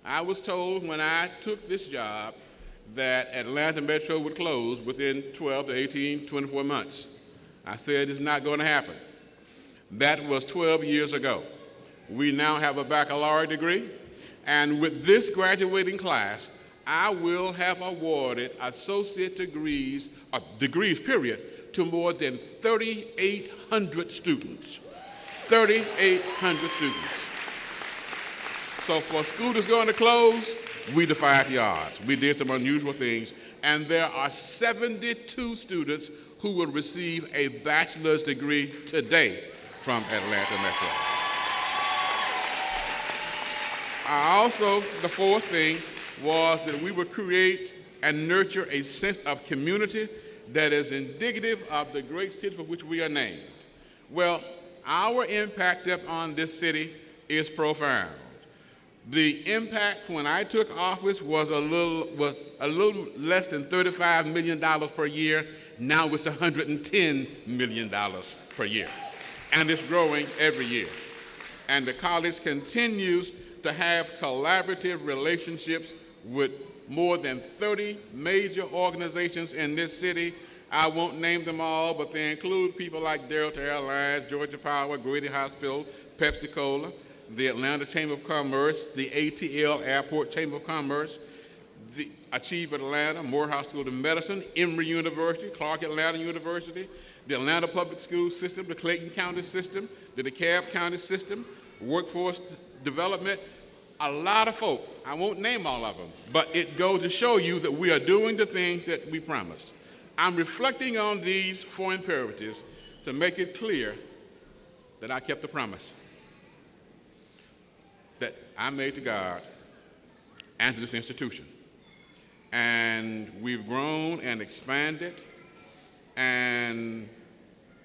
I was told when I took this job that Atlanta Metro would close within 12 to 18, 24 months. I said it's not going to happen. That was 12 years ago. We now have a baccalaureate degree, and with this graduating class, I will have awarded associate degrees, period, to more than 3,800 students. 3,800 students. So for a school that's going to close, we defied the odds. We did some unusual things, and there are 72 students who will receive a bachelor's degree today from Atlanta Metro. The fourth thing was that we would create and nurture a sense of community that is indicative of the great city for which we are named. Well, our impact upon this city is profound. The impact when I took office was a little less than $35 million per year. Now it's $110 million per year. And it's growing every year. And the college continues to have collaborative relationships with more than 30 major organizations in this city. I won't name them all, but they include people like Delta Airlines, Georgia Power, Grady Hospital, Pepsi-Cola, the Atlanta Chamber of Commerce, the ATL Airport Chamber of Commerce, the Achieve Atlanta, Morehouse School of Medicine, Emory University, Clark Atlanta University, the Atlanta Public School System, the Clayton County System, the DeKalb County System, Workforce Development, a lot of folk. I won't name all of them, but it goes to show you that we are doing the things that we promised. I'm reflecting on these four imperatives to make it clear that I kept the promise that I made to God and to this institution. And we've grown and expanded, and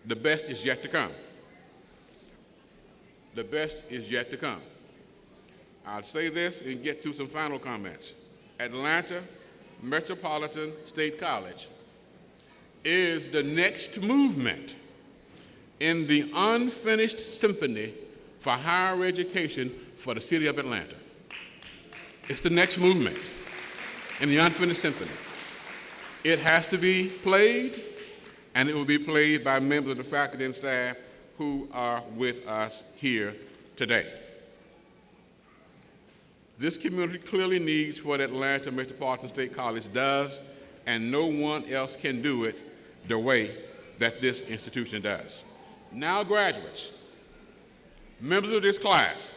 the best is yet to come. The best is yet to come. I'll say this and get to some final comments. Atlanta Metropolitan State College is the next movement in the unfinished symphony for higher education for the city of Atlanta. It's the next movement in the unfinished symphony. It has to be played, and it will be played by members of the faculty and staff who are with us here today. This community clearly needs what Atlanta Metropolitan State College does, and no one else can do it the way that this institution does. Now, graduates, members of this class,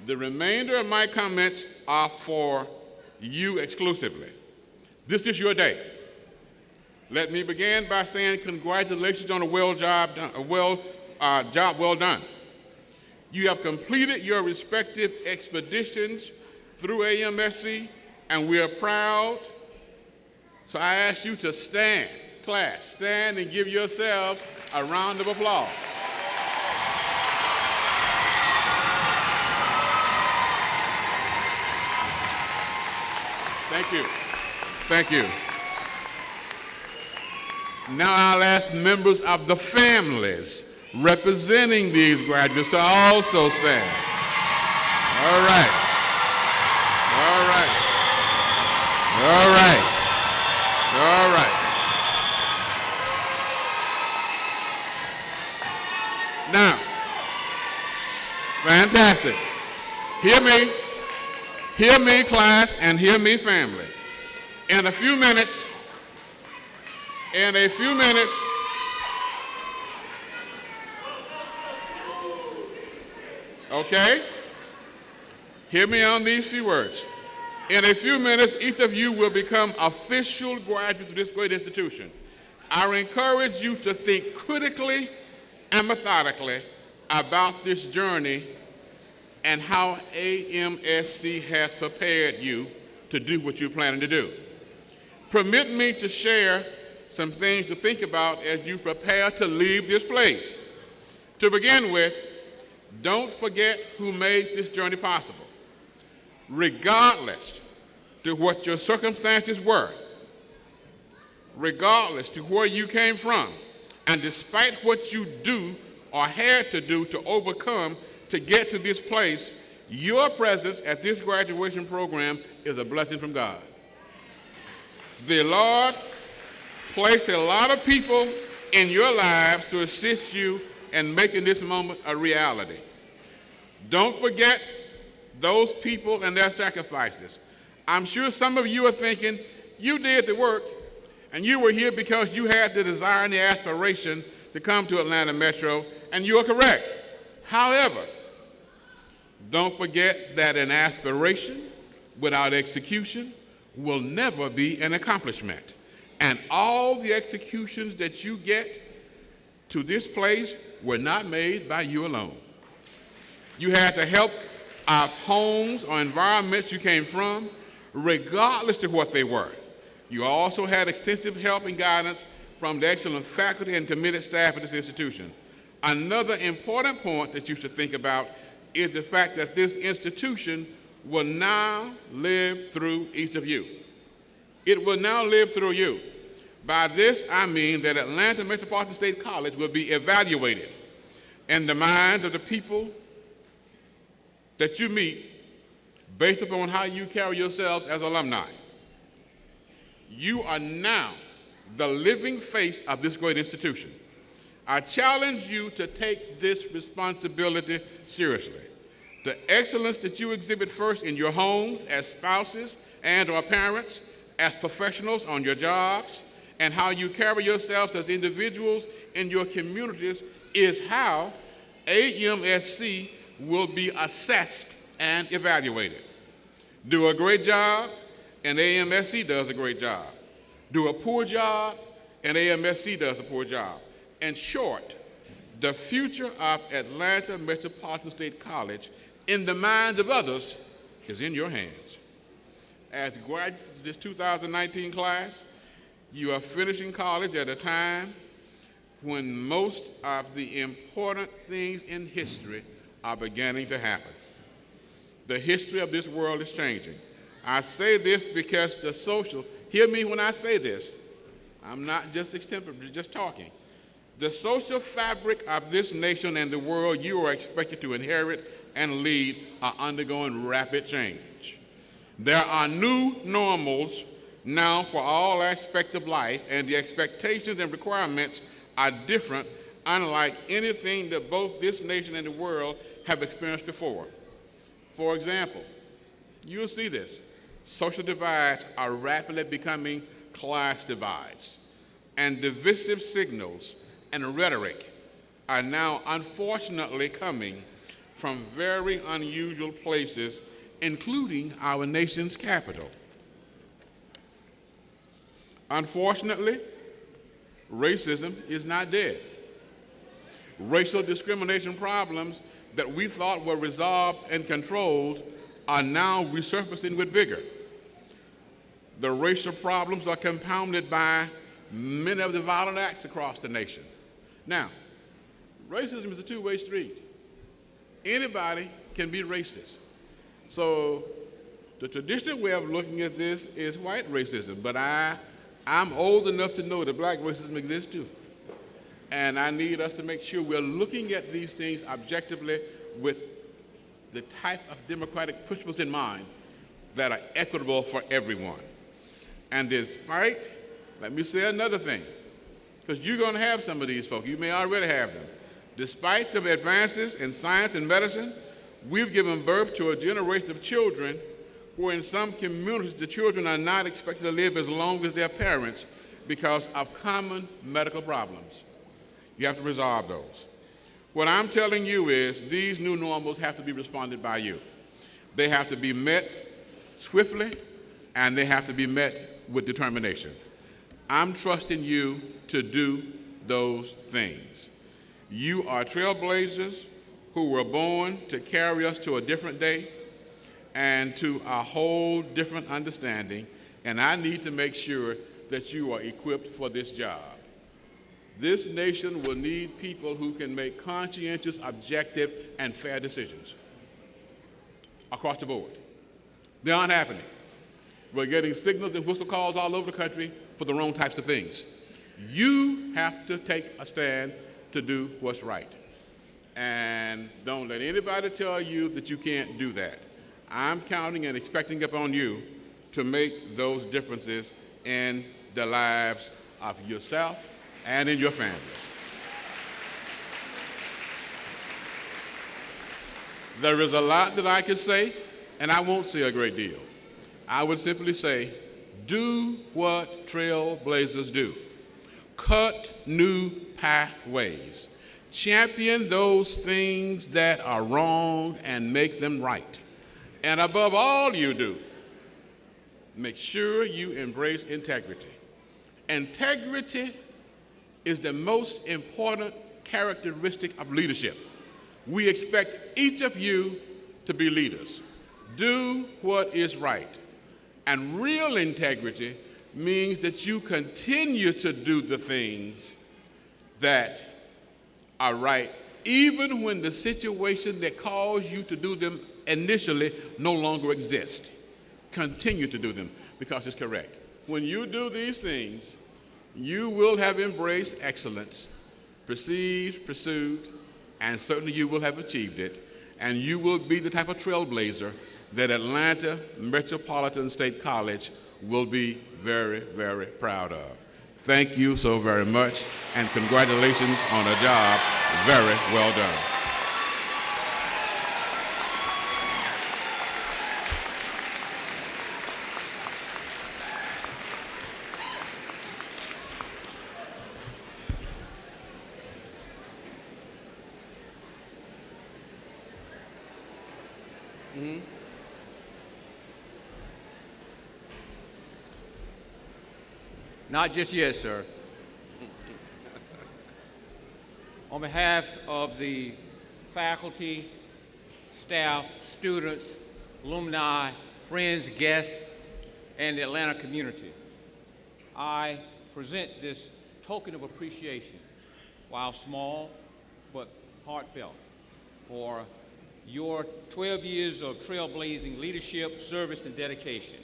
the remainder of my comments are for you exclusively. This is your day. Let me begin by saying congratulations on a job well done. You have completed your respective expeditions through AMSC, and we are proud. So I ask you to stand, class, stand and give yourselves a round of applause. Thank you. Thank you. Now I'll ask members of the families representing these graduates to also stand. All right. All right. All right. Hear me, class, and hear me, family. In a few minutes, okay? Hear me on these few words. In a few minutes, each of you will become official graduates of this great institution. I encourage you to think critically and methodically about this journey and how AMSC has prepared you to do what you're planning to do. Permit me to share some things to think about as you prepare to leave this place. To begin with, don't forget who made this journey possible. Regardless to what your circumstances were, regardless to where you came from, and despite what you do or had to do to overcome to get to this place, your presence at this graduation program is a blessing from God. The Lord placed a lot of people in your lives to assist you in making this moment a reality. Don't forget those people and their sacrifices. I'm sure some of you are thinking, you did the work, and you were here because you had the desire and the aspiration to come to Atlanta Metro, and you are correct. However, don't forget that an aspiration without execution will never be an accomplishment. And all the executions that you get to this place were not made by you alone. You had the help of homes or environments you came from, regardless to what they were. You also had extensive help and guidance from the excellent faculty and committed staff at this institution. Another important point that you should think about is the fact that this institution will now live through each of you. It will now live through you. By this, I mean that Atlanta Metropolitan State College will be evaluated in the minds of the people that you meet based upon how you carry yourselves as alumni. You are now the living face of this great institution. I challenge you to take this responsibility seriously. The excellence that you exhibit first in your homes as spouses and or parents, as professionals on your jobs, and how you carry yourselves as individuals in your communities is how AMSC will be assessed and evaluated. Do a great job, and AMSC does a great job. Do a poor job, and AMSC does a poor job. In short, the future of Atlanta Metropolitan State College in the minds of others is in your hands. As graduates of this 2019 class, you are finishing college at a time when most of the important things in history are beginning to happen. The history of this world is changing. I say this because the social, hear me when I say this, I'm not just just talking. The social fabric of this nation and the world you are expected to inherit and lead are undergoing rapid change. There are new normals now for all aspects of life, and the expectations and requirements are different, unlike anything that both this nation and the world have experienced before. For example, you'll see this. Social divides are rapidly becoming class divides, and divisive signals and rhetoric are now unfortunately coming from very unusual places, including our nation's capital. Unfortunately, racism is not dead. Racial discrimination problems that we thought were resolved and controlled are now resurfacing with vigor. The racial problems are compounded by many of the violent acts across the nation. Now, racism is a two-way street. Anybody can be racist. So the traditional way of looking at this is white racism, but I'm old enough to know that black racism exists too. And I need us to make sure we're looking at these things objectively with the type of democratic principles in mind that are equitable for everyone. And despite, let me say another thing, because you're going to have some of these folks, you may already have them. Despite the advances in science and medicine, We've given birth to a generation of children where in some communities the children are not expected to live as long as their parents because of common medical problems. You have to resolve those. What I'm telling you is these new normals have to be responded by you. They have to be met swiftly, and they have to be met with determination. I'm trusting you to do those things. You are trailblazers who were born to carry us to a different day and to a whole different understanding, and I need to make sure that you are equipped for this job. This nation will need people who can make conscientious, objective, and fair decisions across the board. They aren't happening. We're getting signals and whistle calls all over the country for the wrong types of things. You have to take a stand to do what's right. And don't let anybody tell you that you can't do that. I'm counting and expecting upon you to make those differences in the lives of yourself and in your family. There is a lot that I could say, and I won't say a great deal. I would simply say, do what trailblazers do. Cut new pathways. Champion those things that are wrong and make them right. And above all you do, make sure you embrace integrity. Integrity is the most important characteristic of leadership. We expect each of you to be leaders. Do what is right. And real integrity means that you continue to do the things that are right, even when the situation that caused you to do them initially no longer exists. Continue to do them because it's correct. When you do these things, you will have embraced excellence, perceived, pursued, and certainly you will have achieved it, and you will be the type of trailblazer that Atlanta Metropolitan State College will be very, very proud of. Thank you so very much, and congratulations on a job very well done. Not just yet, sir. On behalf of the faculty, staff, students, alumni, friends, guests, and the Atlanta community, I present this token of appreciation, while small but heartfelt, for your 12 years of trailblazing leadership, service, and dedication.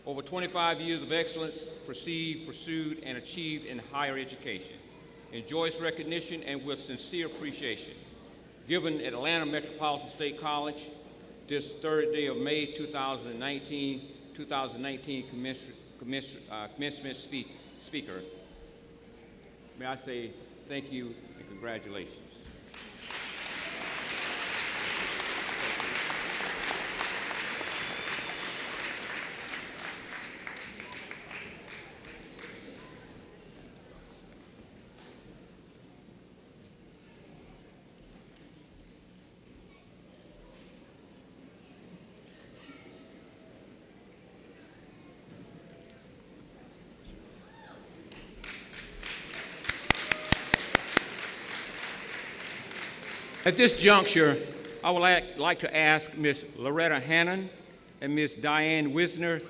Over 25 years of excellence perceived, pursued, and achieved in higher education. In joyous recognition and with sincere appreciation, given at Atlanta Metropolitan State College this third day of May 2019 commencement speaker, may I say thank you and congratulations. At this juncture, I would like to ask Ms. Loretta Hannon and Ms. Diane Wisner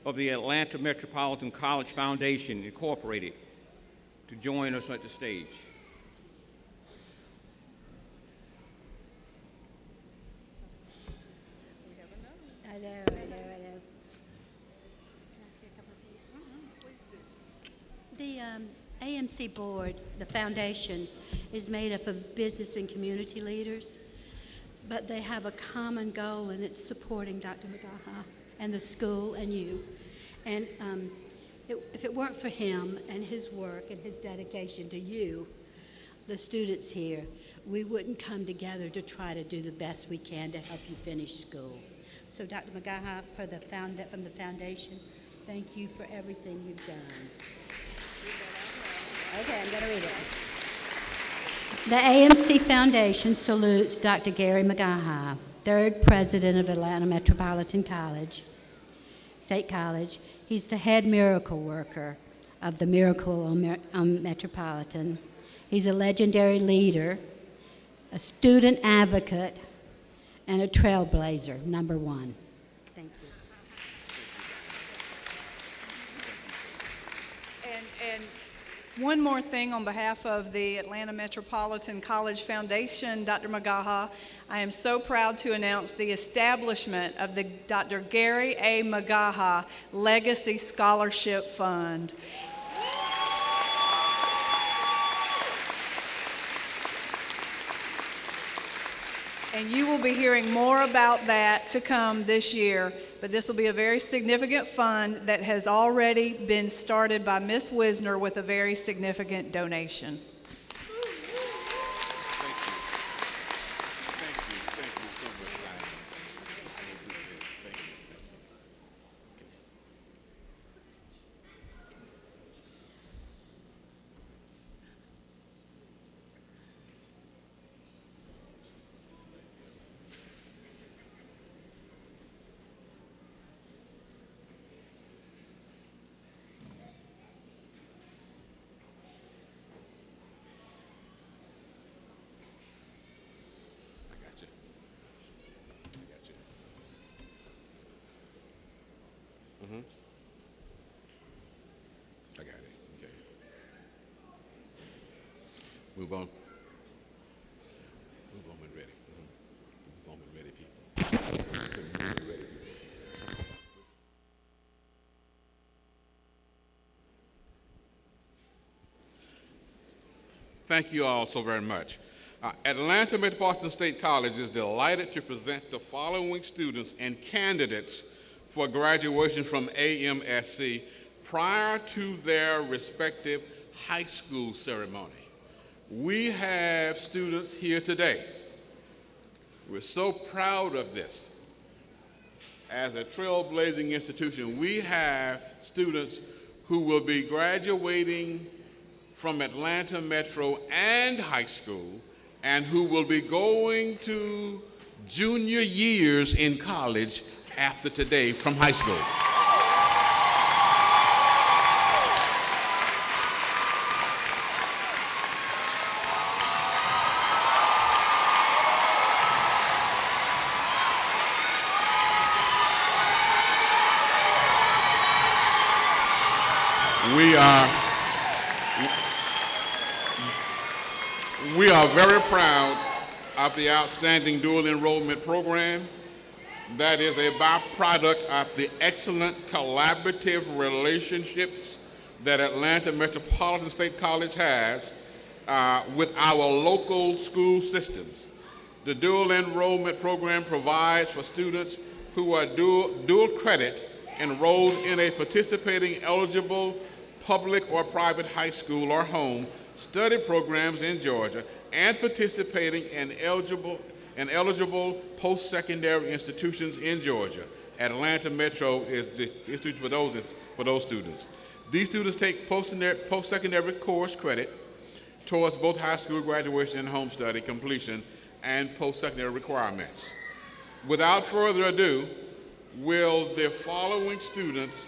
of the Atlanta Metropolitan College Foundation, Incorporated, to join us at the stage. I know. Can I say a couple of things? Please do. The AMC board, the foundation, is made up of business and community leaders, but they have a common goal, and it's supporting Dr. McGaha and the school and you. And if it weren't for him and his work and his dedication to you, the students here, we wouldn't come together to try to do the best we can to help you finish school. So Dr. McGaha, from the foundation, thank you for everything you've done. Okay, I'm going to read it. The AMC Foundation salutes Dr. Gary McGaha, third president of Atlanta Metropolitan State College. He's the head miracle worker of the Miracle on Metropolitan. He's a legendary leader, a student advocate, and a trailblazer, number one. Thank you. And one more thing on behalf of the Atlanta Metropolitan College Foundation, Dr. McGaha, I am so proud to announce the establishment of the Dr. Gary A. McGaha Legacy Scholarship Fund. And you will be hearing more about that to come this year, but this will be a very significant fund that has already been started by Ms. Wisner with a very significant donation. I got it. Okay. Move on. Move on when ready. Move on when ready, people. Thank you all so very much. Atlanta Metropolitan State College is delighted to present the following students and candidates for graduation from AMSC prior to their respective high school ceremony. We have students here today. We're so proud of this. As a trailblazing institution, we have students who will be graduating from Atlanta Metro and high school, and who will be going to junior years in college after today from high school. We are very proud of the outstanding dual enrollment program that is a byproduct of the excellent collaborative relationships that Atlanta Metropolitan State College has with our local school systems. The dual enrollment program provides for students who are dual credit enrolled in a participating eligible public or private high school or home study programs in Georgia and participating in eligible post-secondary institutions in Georgia. Atlanta Metro is the institute for those students. These students take post-secondary course credit towards both high school graduation and home study completion and post-secondary requirements. Without further ado, will the following students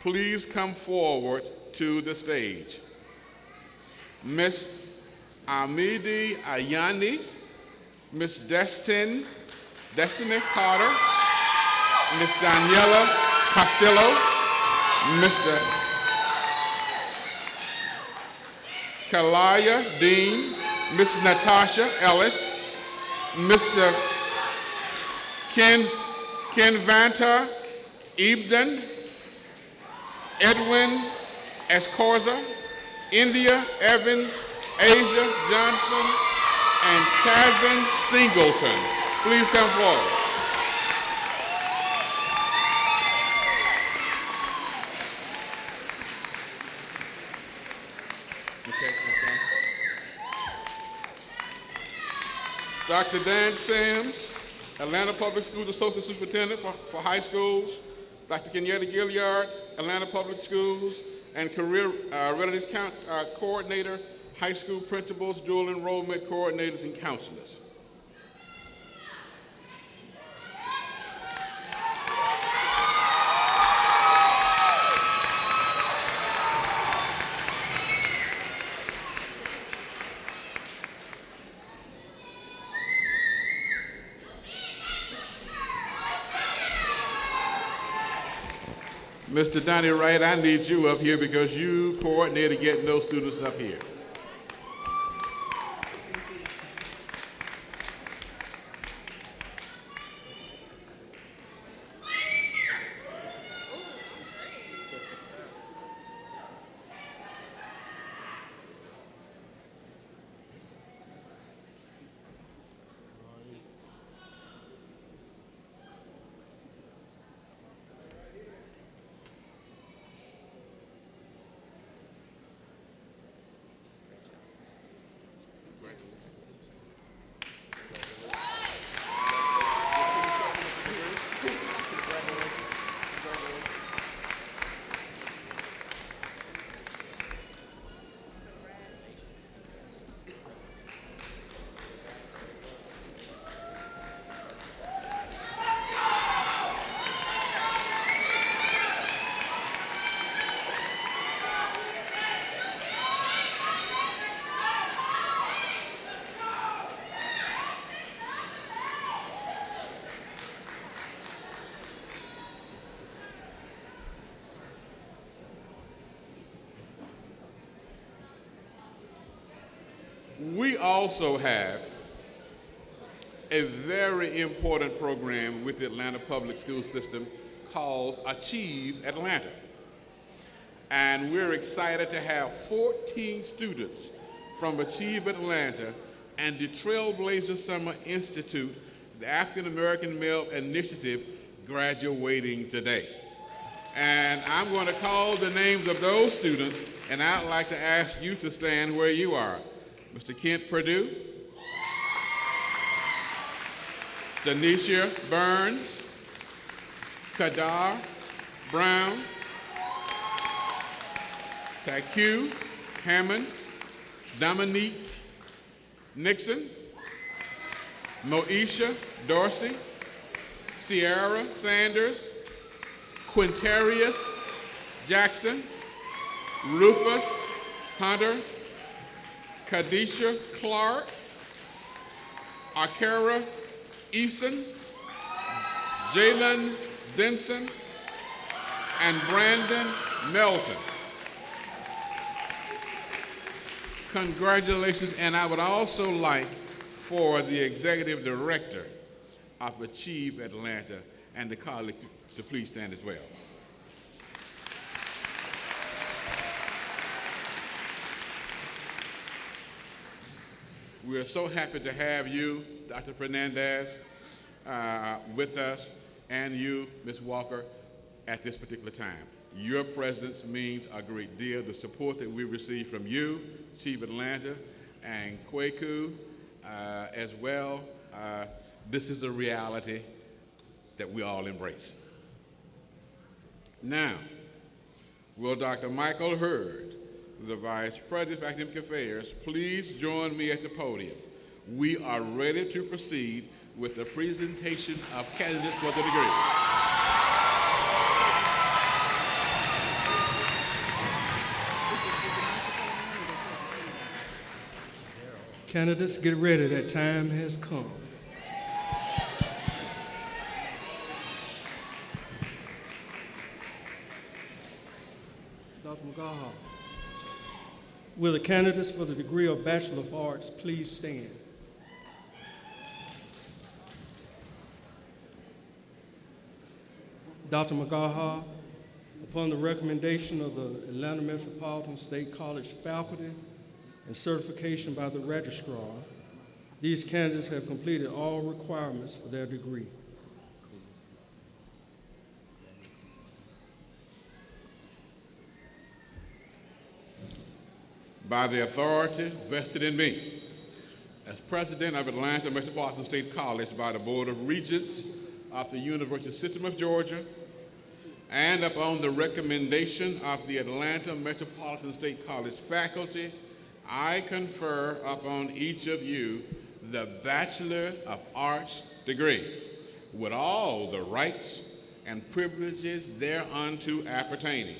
please come forward to the stage? Miss Amidi Ayani, Miss Destiny Carter, Miss Daniela Castillo, Mr. Kalaya Dean, Miss Natasha Ellis, Mr. Ken Vanta Ebden, Edwin Escorza, India Evans, Asia Johnson, and Chazin Singleton. Please come forward. Okay. Dr. Dan Sims, Atlanta Public Schools Associate Superintendent for high schools. Dr. Kenyatta Gilliard, Atlanta Public Schools and Career Readiness Coordinator, high school principals, dual enrollment coordinators, and counselors. Mr. Donnie Wright, I need you up here because you coordinated getting those students up here. We also have a very important program with the Atlanta Public School System called Achieve Atlanta. And we're excited to have 14 students from Achieve Atlanta and the Trailblazer Summer Institute, the African American Male Initiative, graduating today. And I'm going to call the names of those students, and I'd like to ask you to stand where you are. Mr. Kent Perdue, Denisha Burns, Kadar Brown, Taku Hammond, Dominique Nixon, Moesha Dorsey, Sierra Sanders, Quintarius Jackson, Rufus Hunter, Kadisha Clark, Akara Eason, Jalen Denson, and Brandon Melton. Congratulations, and I would also like for the executive director of Achieve Atlanta and the college to please stand as well. We are so happy to have you, Dr. Fernandez, with us, and you, Ms. Walker, at this particular time. Your presence means a great deal. The support that we receive from you, Chief Atlanta, and Kwaku as well, this is a reality that we all embrace. Now, will Dr. Michael Hurd, the Vice President of Academic Affairs, please join me at the podium. We are ready to proceed with the presentation of candidates for the degree. Candidates, get ready, that time has come. Dr. McGaha, will the candidates for the degree of Bachelor of Arts please stand? Dr. McGaha, upon the recommendation of the Atlanta Metropolitan State College faculty and certification by the registrar, these candidates have completed all requirements for their degree. By the authority vested in me, As president of Atlanta Metropolitan State College by the Board of Regents of the University System of Georgia, and upon the recommendation of the Atlanta Metropolitan State College faculty, I confer upon each of you the Bachelor of Arts degree with all the rights and privileges thereunto appertaining.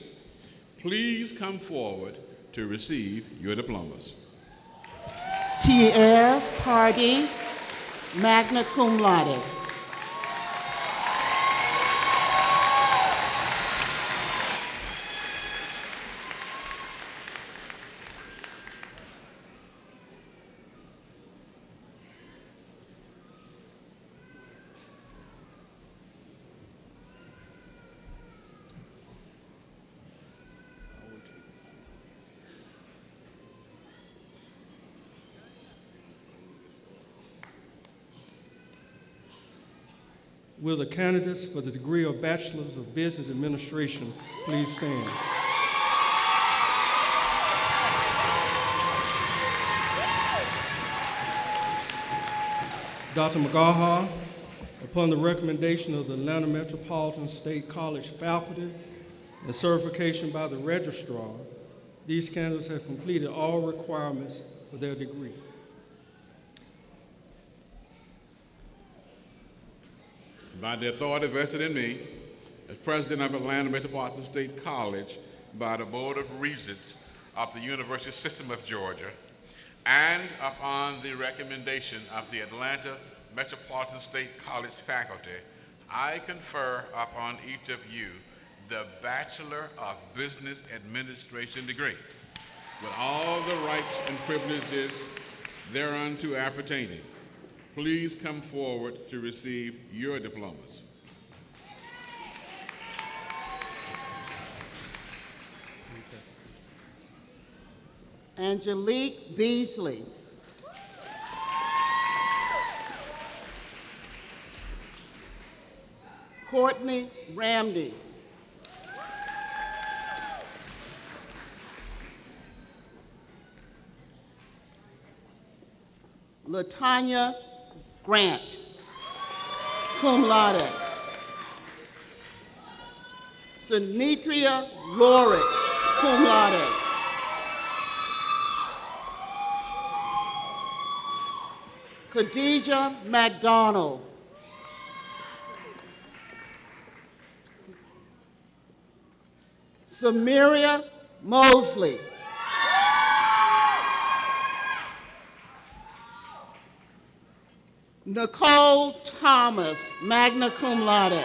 Please come forward to receive your diplomas. Pierre Pardy, magna cum laude. Will the candidates for the degree of Bachelors of Business Administration please stand? Dr. McGaha, upon the recommendation of the Atlanta Metropolitan State College faculty and certification by the registrar, these candidates have completed all requirements for their degree. By the authority vested in me as president of Atlanta Metropolitan State College by the Board of Regents of the University System of Georgia, and upon the recommendation of the Atlanta Metropolitan State College faculty, I confer upon each of you the Bachelor of Business Administration degree with all the rights and privileges thereunto appertaining. Please come forward to receive your diplomas. Angelique Beasley. Courtney Ramsey. Latanya Grant, cum laude. Sinitria Lorick, cum laude. Khadijah McDonald. Samiria Mosley. Nicole Thomas, magna cum laude.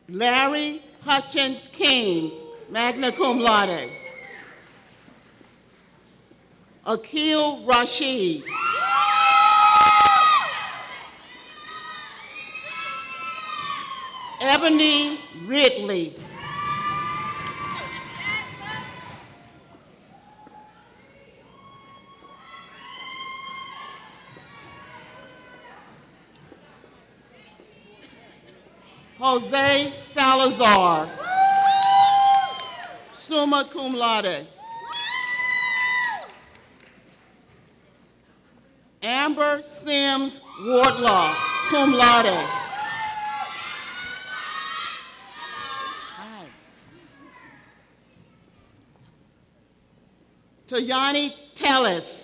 Larry Hutchins King, magna cum laude. Akil Rashid. Ebony Ridley. Jose Salazar, summa cum laude. Amber Sims Wardlaw, cum laude. Hi. Tayani Tellis.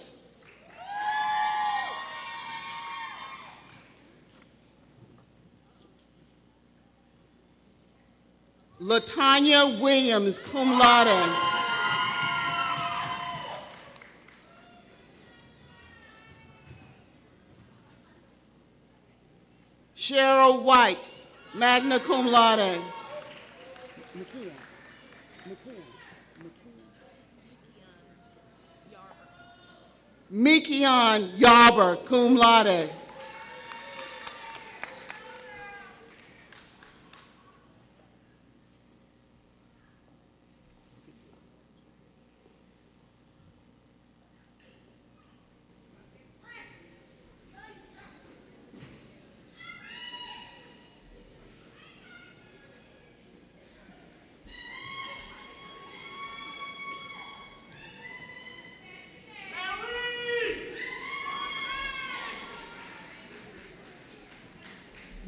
Latanya Williams, cum laude. Cheryl White, magna cum laude. Mikion Yarber, cum laude.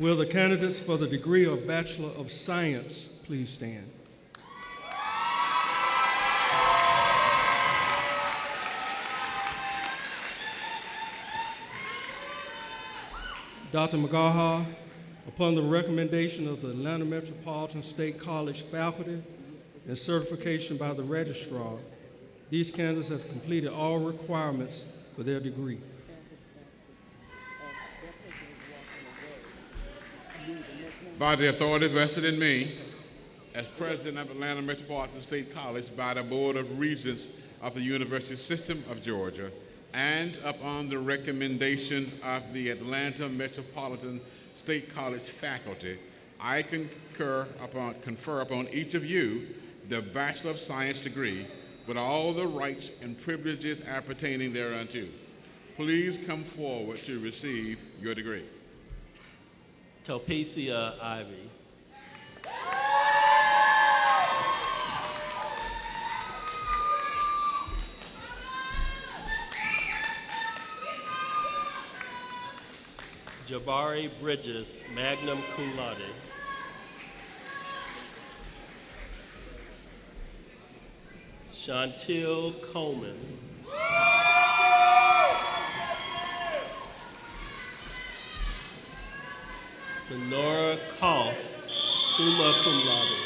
Will the candidates for the degree of Bachelor of Science please stand? Dr. McGaha, upon the recommendation of the Atlanta Metropolitan State College faculty and certification by the registrar, these candidates have completed all requirements for their degree. By the authority vested in me as president of Atlanta Metropolitan State College by the Board of Regents of the University System of Georgia, and upon the recommendation of the Atlanta Metropolitan State College faculty, I confer upon each of you the Bachelor of Science degree with all the rights and privileges appertaining thereunto. Please come forward to receive your degree. Topesia Ivy. Jabari Bridges, magna cum laude. Chantil Coleman. Sonora Koss, summa cum laude.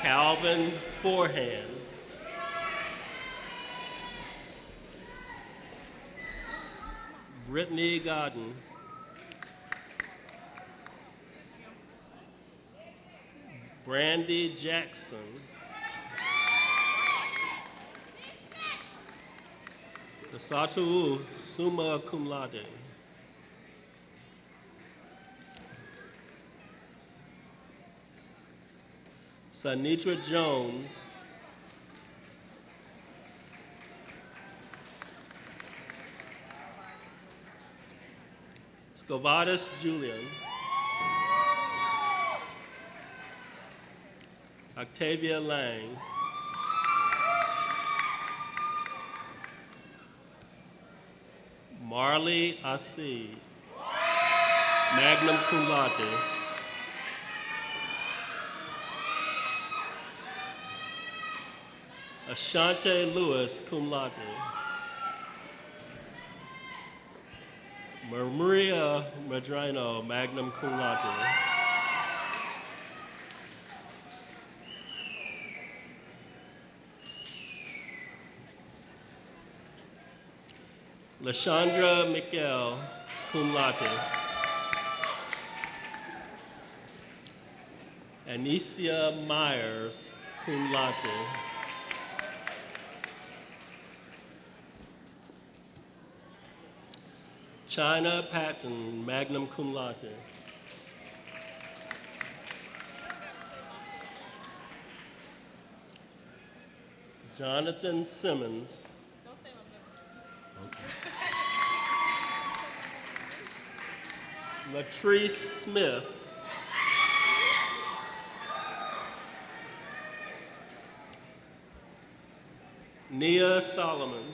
Calvin Forehand. Brittany Godden. Brandy Jackson. Satu, summa cum laude. Sanitra Jones. Scovadis Julian. Octavia Lang. Marley Asi, magna cum laude. Ashante Lewis, cum laude. Maria Madrano, magna cum laude. Lashandra Miguel, cum laude. Anicia Myers, cum laude. China Patton, magna cum laude. Jonathan Simmons. Latrice Smith. Nia Solomon.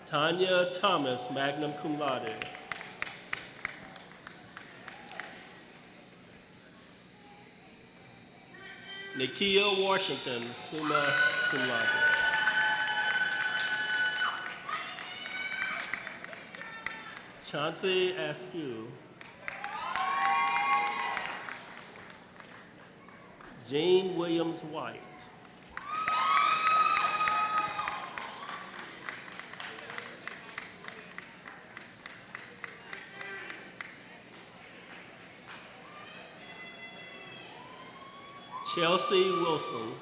Tanya Thomas, magna cum laude. Nikia Washington, summa cum laude. Chauncey Askew. Jane Williams White. Chelsea Wilson.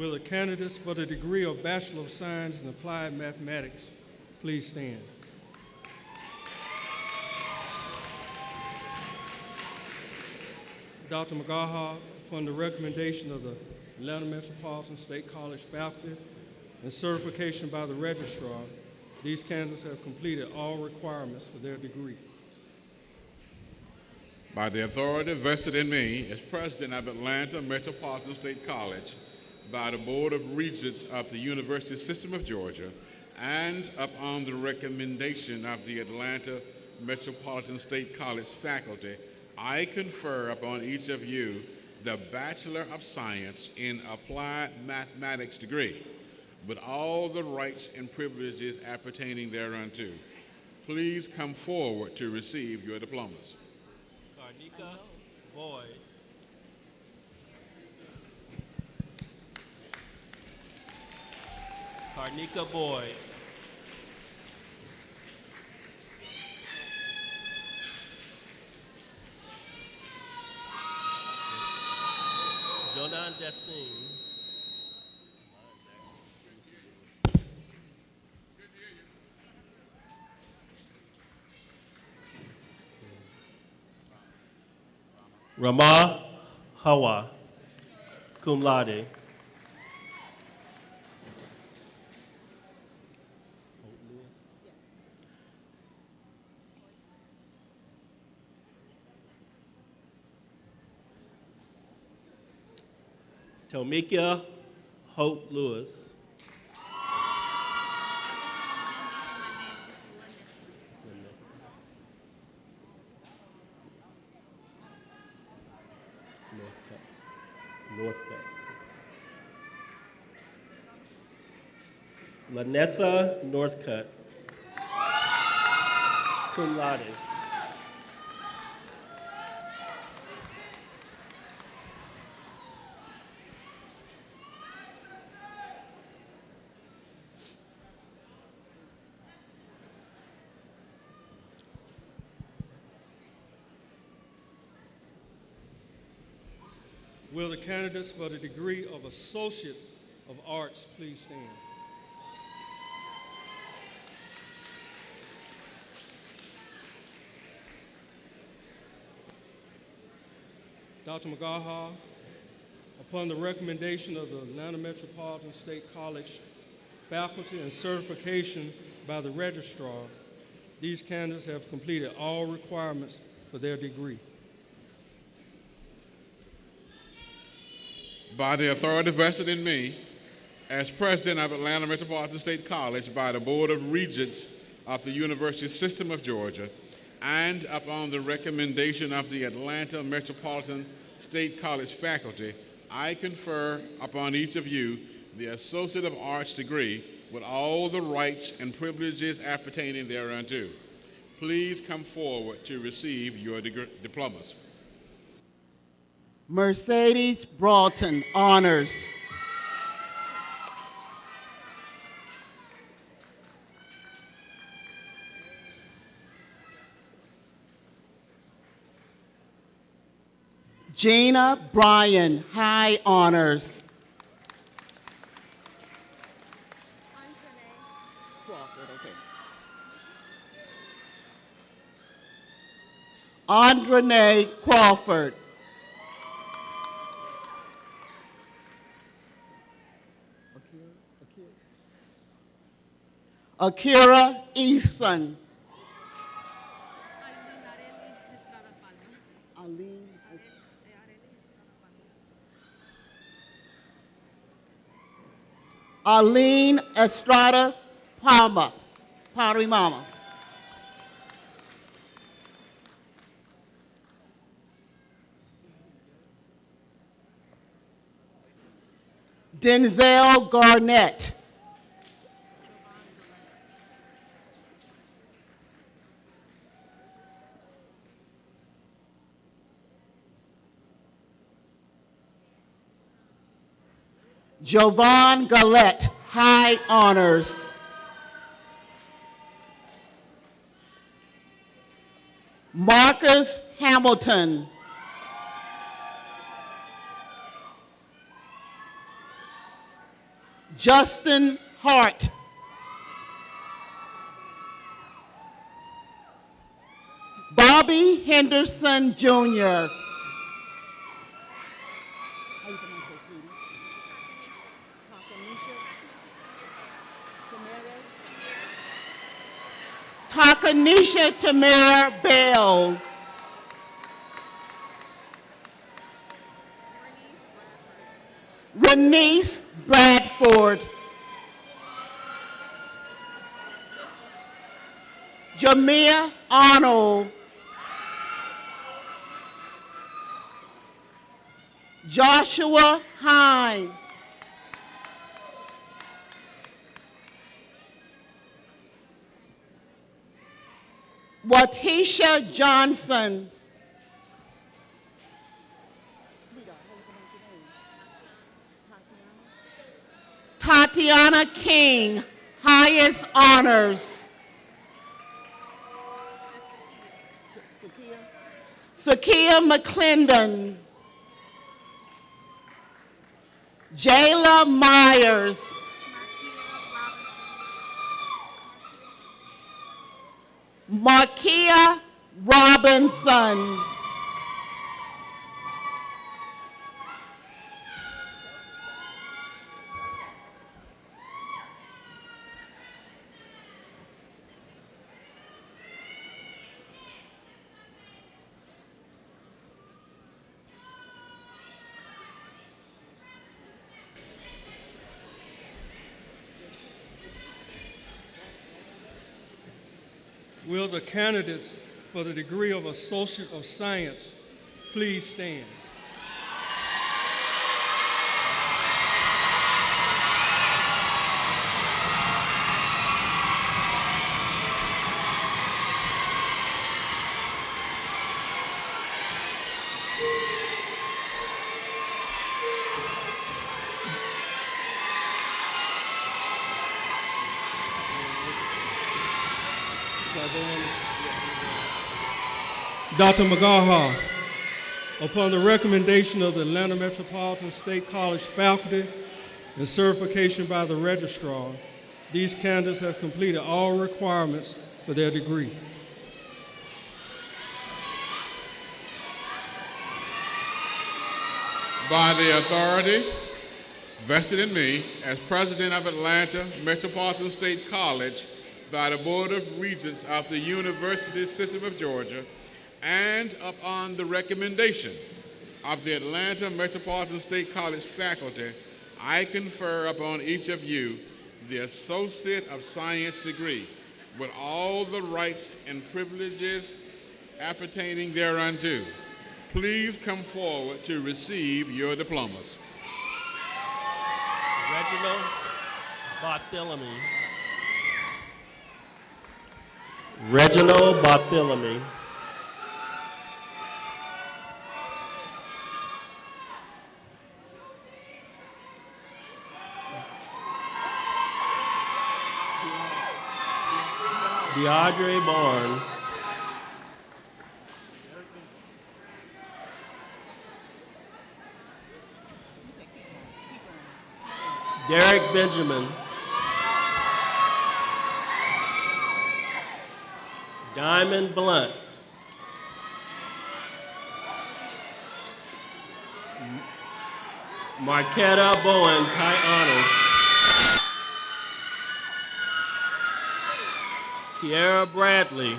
Will the candidates for the degree of Bachelor of Science in Applied Mathematics please stand? Dr. McGaha, upon the recommendation of the Atlanta Metropolitan State College faculty and certification by the registrar, these candidates have completed all requirements for their degree. By the authority vested in me as president of Atlanta Metropolitan State College, by the Board of Regents of the University System of Georgia, and upon the recommendation of the Atlanta Metropolitan State College faculty, I confer upon each of you the Bachelor of Science in Applied Mathematics degree, with all the rights and privileges appertaining thereunto. Please come forward to receive your diplomas. Karnika Boyd. Karnika Boyd. Jonan Destine. Rama Hawa, cum laude. Tomikia Hope Lewis. Northcutt. Lanessa Northcutt. Cum laude. Will the candidates for the degree of Associate of Arts please stand? Dr. McGaha, upon the recommendation of the Atlanta Metropolitan State College faculty and certification by the registrar, these candidates have completed all requirements for their degree. By the authority vested in me as president of Atlanta Metropolitan State College, by the Board of Regents of the University System of Georgia, and upon the recommendation of the Atlanta Metropolitan State College faculty, I confer upon each of you the Associate of Arts degree with all the rights and privileges appertaining thereunto. Please come forward to receive your diplomas. Mercedes Broughton, honors. Gina Bryan, high honors. Andrene Crawford. Akira Easton. Aline Estrada Palma, Parimama. Denzel Garnett. Jovan Gillette, high honors. Marcus Hamilton. Justin Hart. Bobby Henderson Jr. Takanisha Tamara Bell. Renice Bradford. Jamia Arnold. Joshua Hines. Watisha Johnson. Tatiana King, highest honors. Sakia McClendon. Jayla Myers. Markia Robinson. Will the candidates for the degree of Associate of Science please stand? Dr. McGaha, upon the recommendation of the Atlanta Metropolitan State College faculty and certification by the registrar, these candidates have completed all requirements for their degree. By the authority vested in me as president of Atlanta Metropolitan State College by the Board of Regents of the University System of Georgia, and upon the recommendation of the Atlanta Metropolitan State College faculty, I confer upon each of you the Associate of Science degree with all the rights and privileges appertaining thereunto. Please come forward to receive your diplomas. Reginald Bartholomew. Reginald Bartholomew. DeAudre Barnes. Derek Benjamin. Diamond Blunt. Marquetta Bowens, high honors. Kiara Bradley.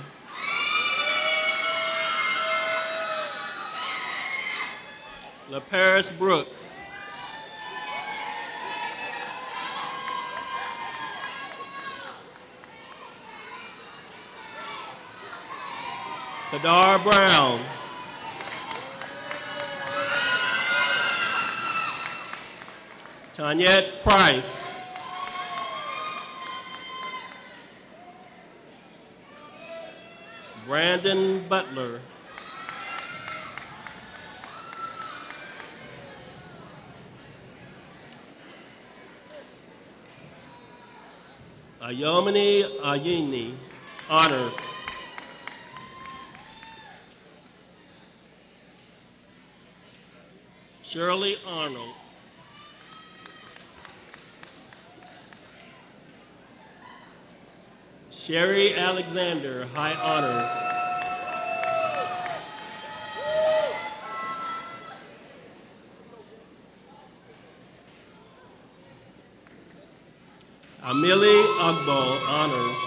LaParis Brooks. Kadar Brown. Tanyette Price. Brandon Butler. Ayomini Ayini, honors. Shirley Arnold. Sherry Alexander, high honors. Amelie Ugbo, honors.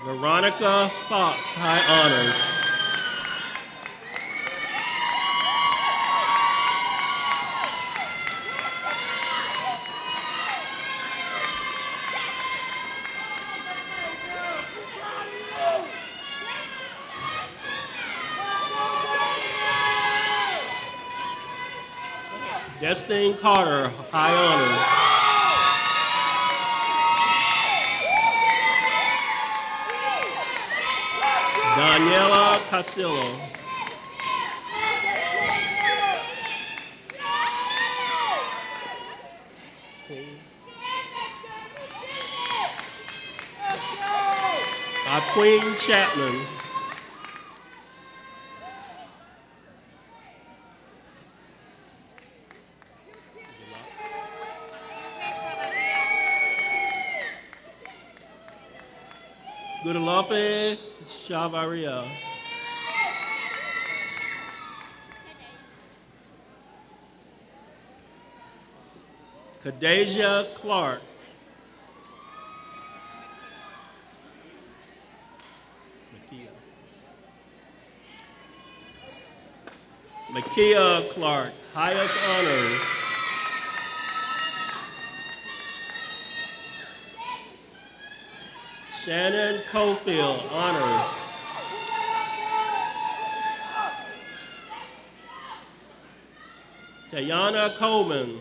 Veronica Fox, high honors. Destine Carter, high honors. Daniela Castillo. Queen Chapman. Guadalupe Chavaria. Kadasia Clark. Makia Clark, highest honors. Shannon Cofield, honors. Tayana Coleman.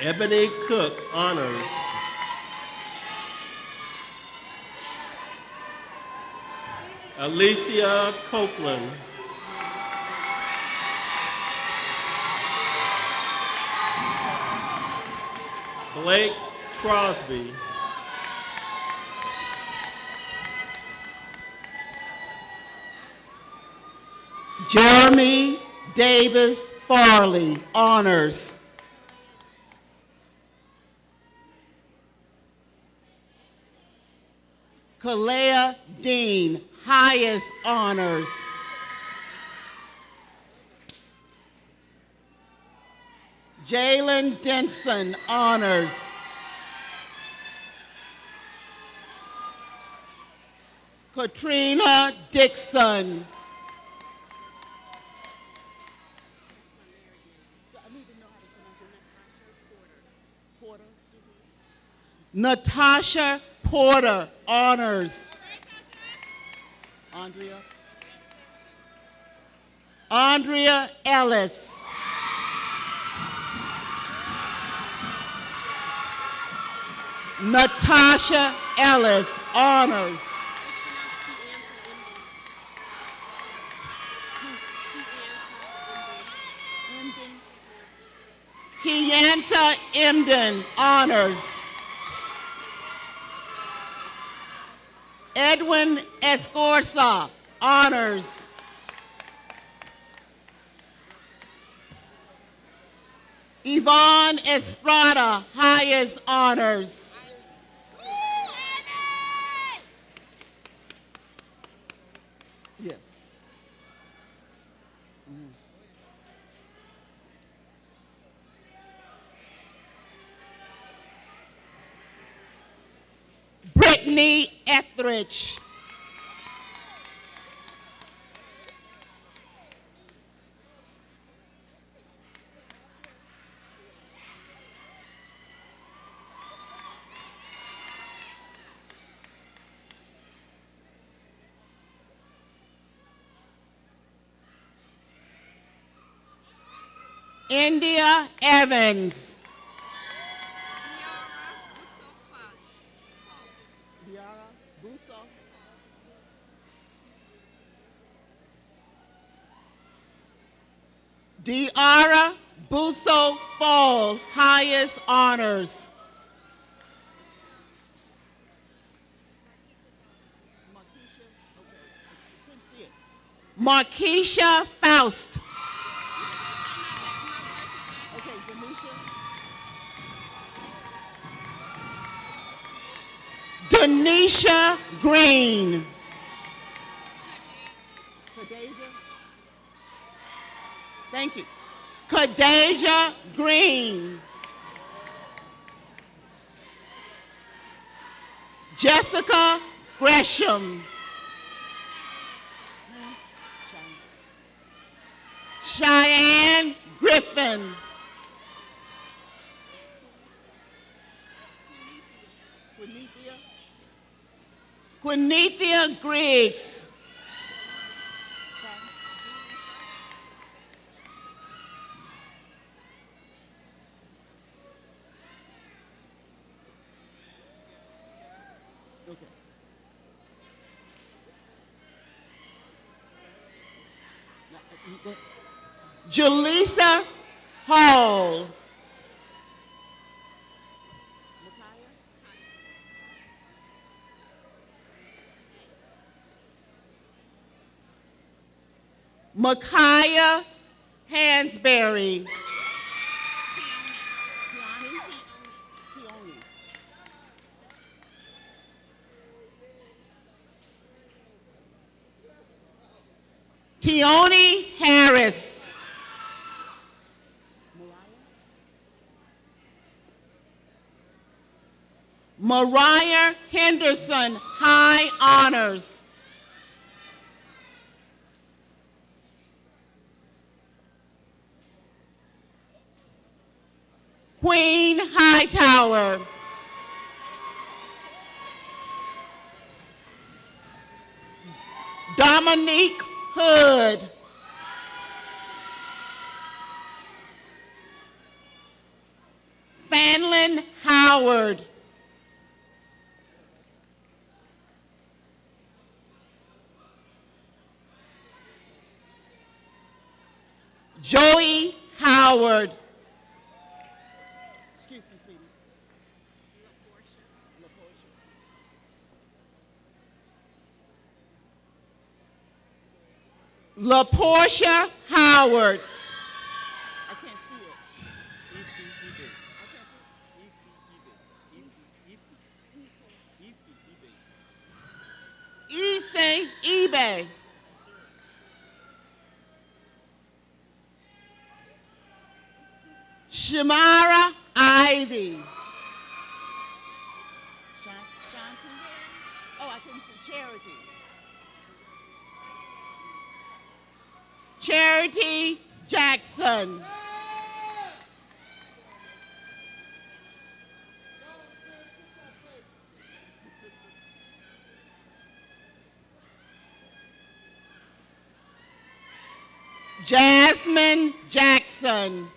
Ebony Cook, honors. Alicia Copeland. Blake Crosby. Jeremy Davis Farley, honors. Kalea Dean, highest honors. Jalen Denson, honors. Katrina Dixon. Natasha Porter, honors. Andrea Ellis. Natasha Ellis, honors. Kianta Emden, honors. Edwin Escorza, honors. Yvonne Estrada, highest honors. Yes. Brittany Etheridge. India Evans. Diara Busso Fall, highest honors. Markeisha Faust. Denisha Green. Thank you. Kadeja Green. Jessica Gresham. Cheyenne Griffin. Quinethia Griggs. Jaleesa Hall. Micaiah Hansberry. Tioni Harris. Mariah Henderson, High Honors. Queen Hightower. Dominique Hood. Fanlin Howard. Joey Howard. Excuse me, sweetie. LaPortia Howard. I can't see it. Issei eBay. Shamara Ivy. Shanti? Oh, I couldn't see Charity. Charity Jackson. Jasmine Jackson.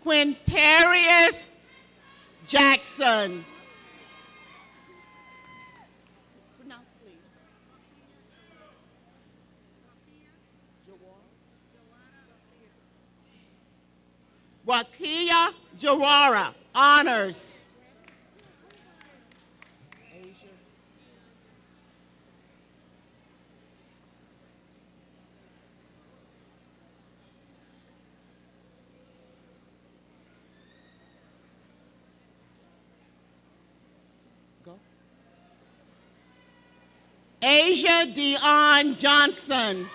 Quintarius Jackson. Pronounce, please. Wakia Jarara, honors. Asia Dion Johnson.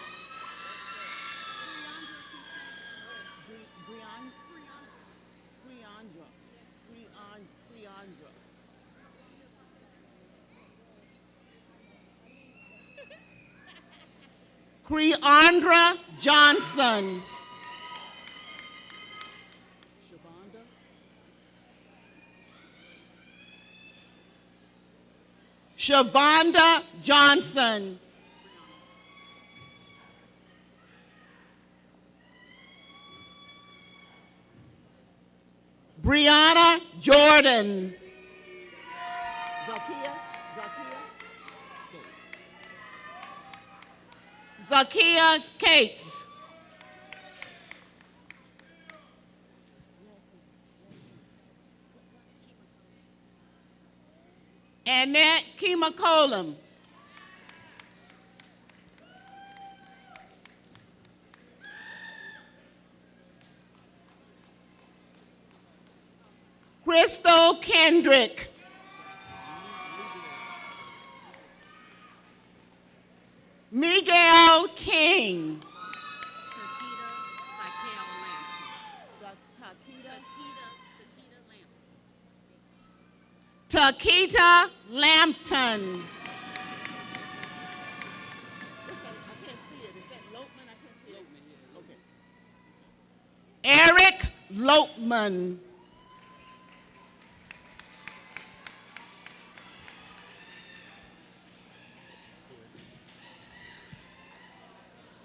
Creandra Johnson. Shavonda Johnson. Brianna Jordan. Zakia Cates. Annette Kimakolam. Crystal Kendrick. Miguel King. Takita Lampton. Eric Lopman.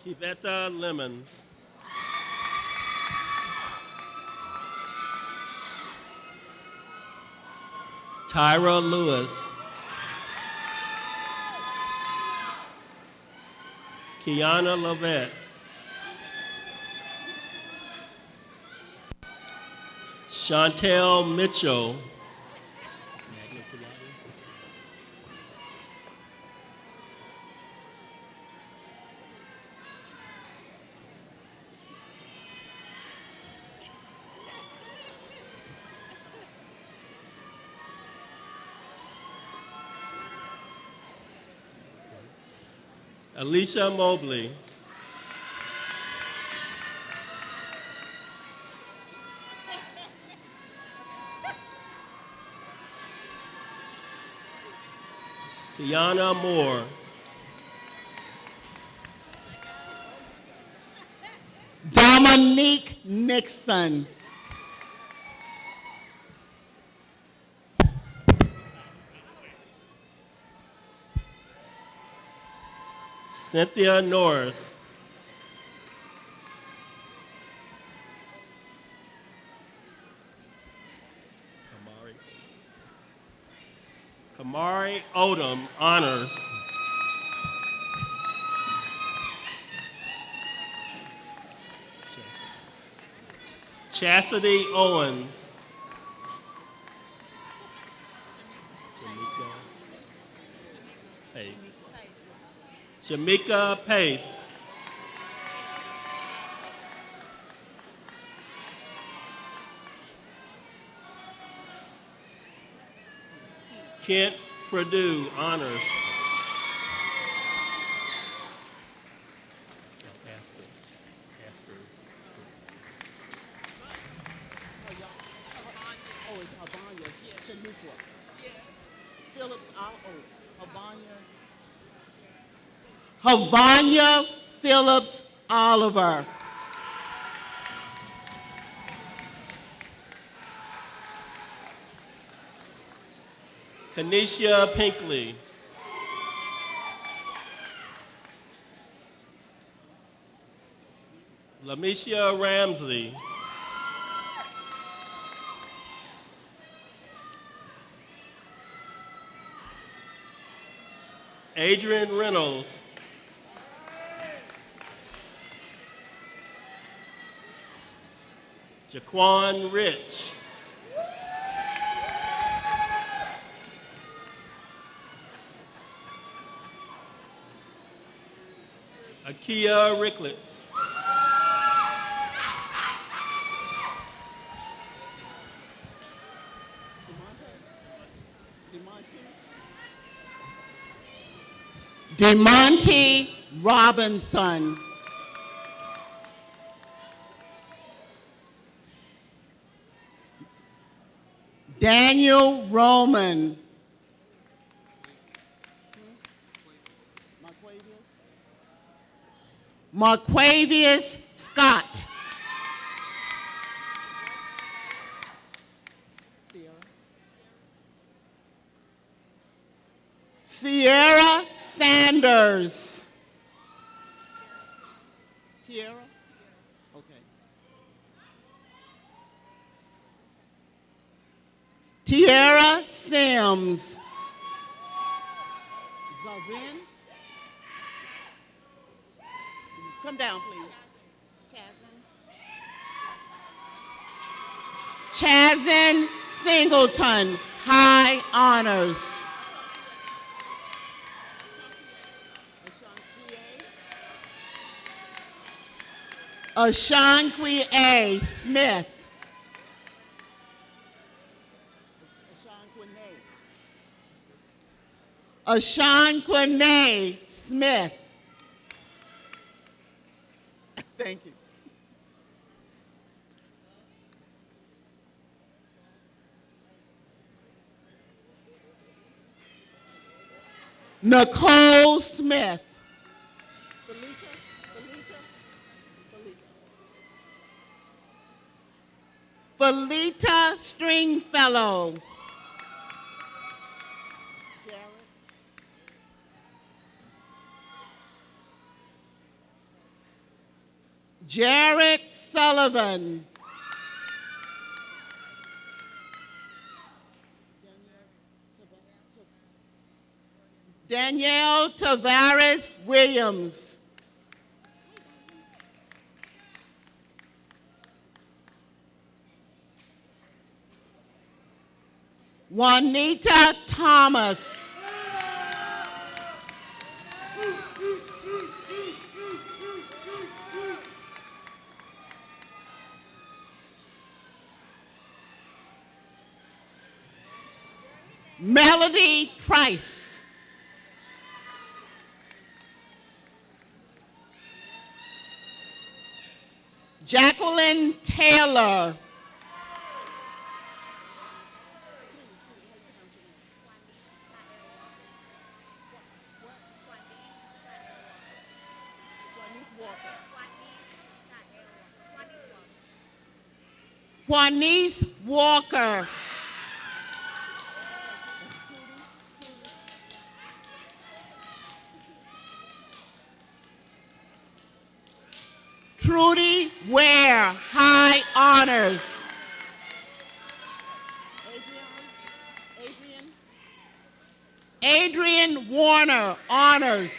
Kivetta Lemons. Tyra Lewis. Kiana Lovett. Chantel Mitchell. Alicia Mobley. Tiana Moore. Dominique Nixon. Cynthia Norris. Kamari Odom, honors. Chastity Owens. Shamika Pace. Kent Purdue, honors. Havanya Phillips Oliver. Kanisha Pinkley. Lamisha Ramsey. Adrian Reynolds. Jaquan Rich. Akia Ricklets. DeMonte Robinson. Daniel Roman. Marquavius Scott. Sierra Sanders. Tierra? Okay. Tierra Sims. Zazin? Come down, please. Chazin Singleton, high honors. Ashanqui A. Smith. Ashanquine Smith. Thank you. Nicole Smith. Felita Stringfellow. Jared Sullivan. Danielle Tavares Williams. Juanita Thomas. Melody Price. Jacqueline Taylor. Juanice Walker. Trudy Ware, high honors. Adrian Warner, honors.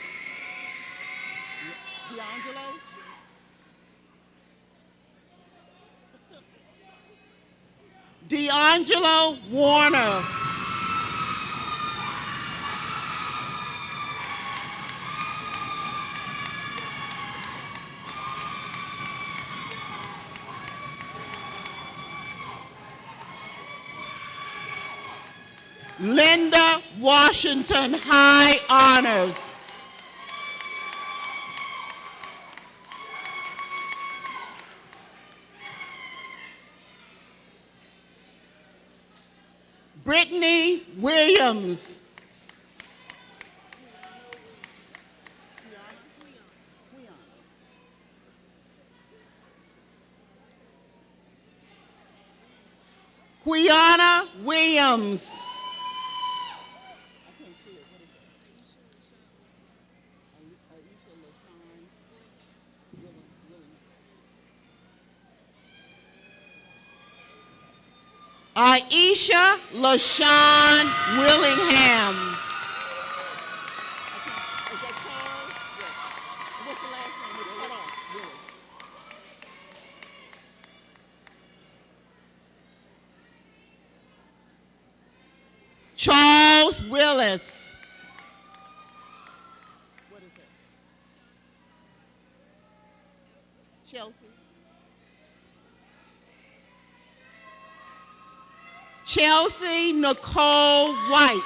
D'Angelo Warner. Linda Washington, high honors. Brittany Williams. Quiana Williams. Aisha LaShawn Willingham. Charles Willis. What is it? Chelsea. Chelsea Nicole White.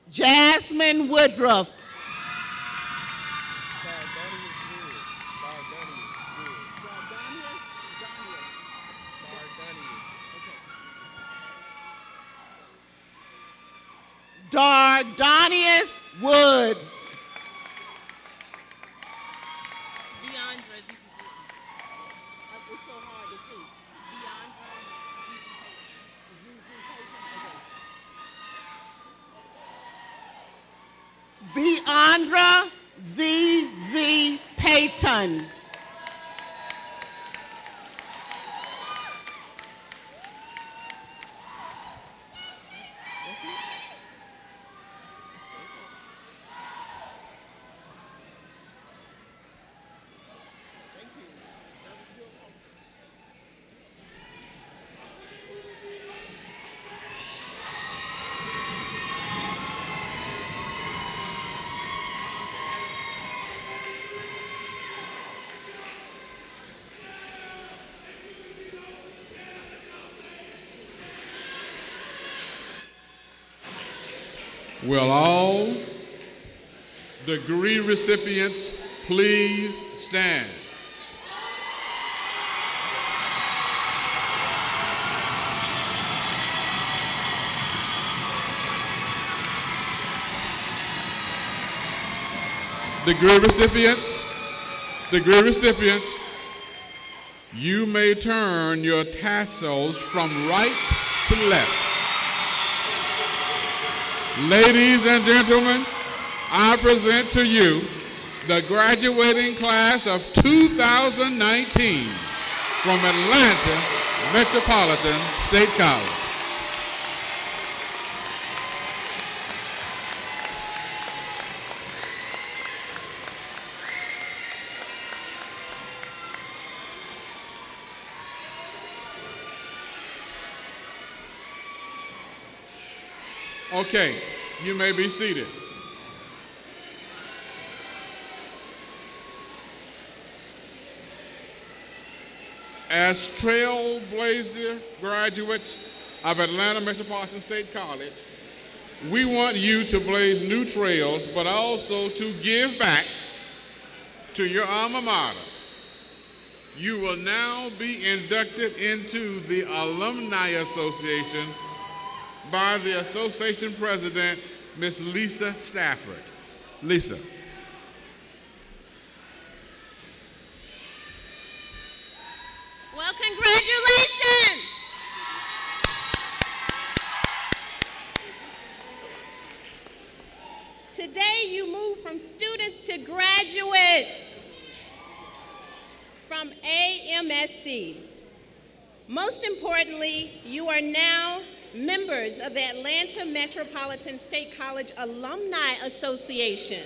Jasmine Woodruff. Dardanius Woods. Viandra Z. Payton. Will all degree recipients please stand? Degree recipients, you may turn your tassels from right to left. Ladies and gentlemen, I present to you the graduating class of 2019 from Atlanta Metropolitan State College. Okay, you may be seated. As trailblazer graduates of Atlanta Metropolitan State College, we want you to blaze new trails, but also to give back to your alma mater. You will now be inducted into the Alumni Association by the association president, Ms. Lisa Stafford. Lisa. Well, congratulations! Today you move from students to graduates from AMSC. Most importantly, you are now members of the Atlanta Metropolitan State College Alumni Association.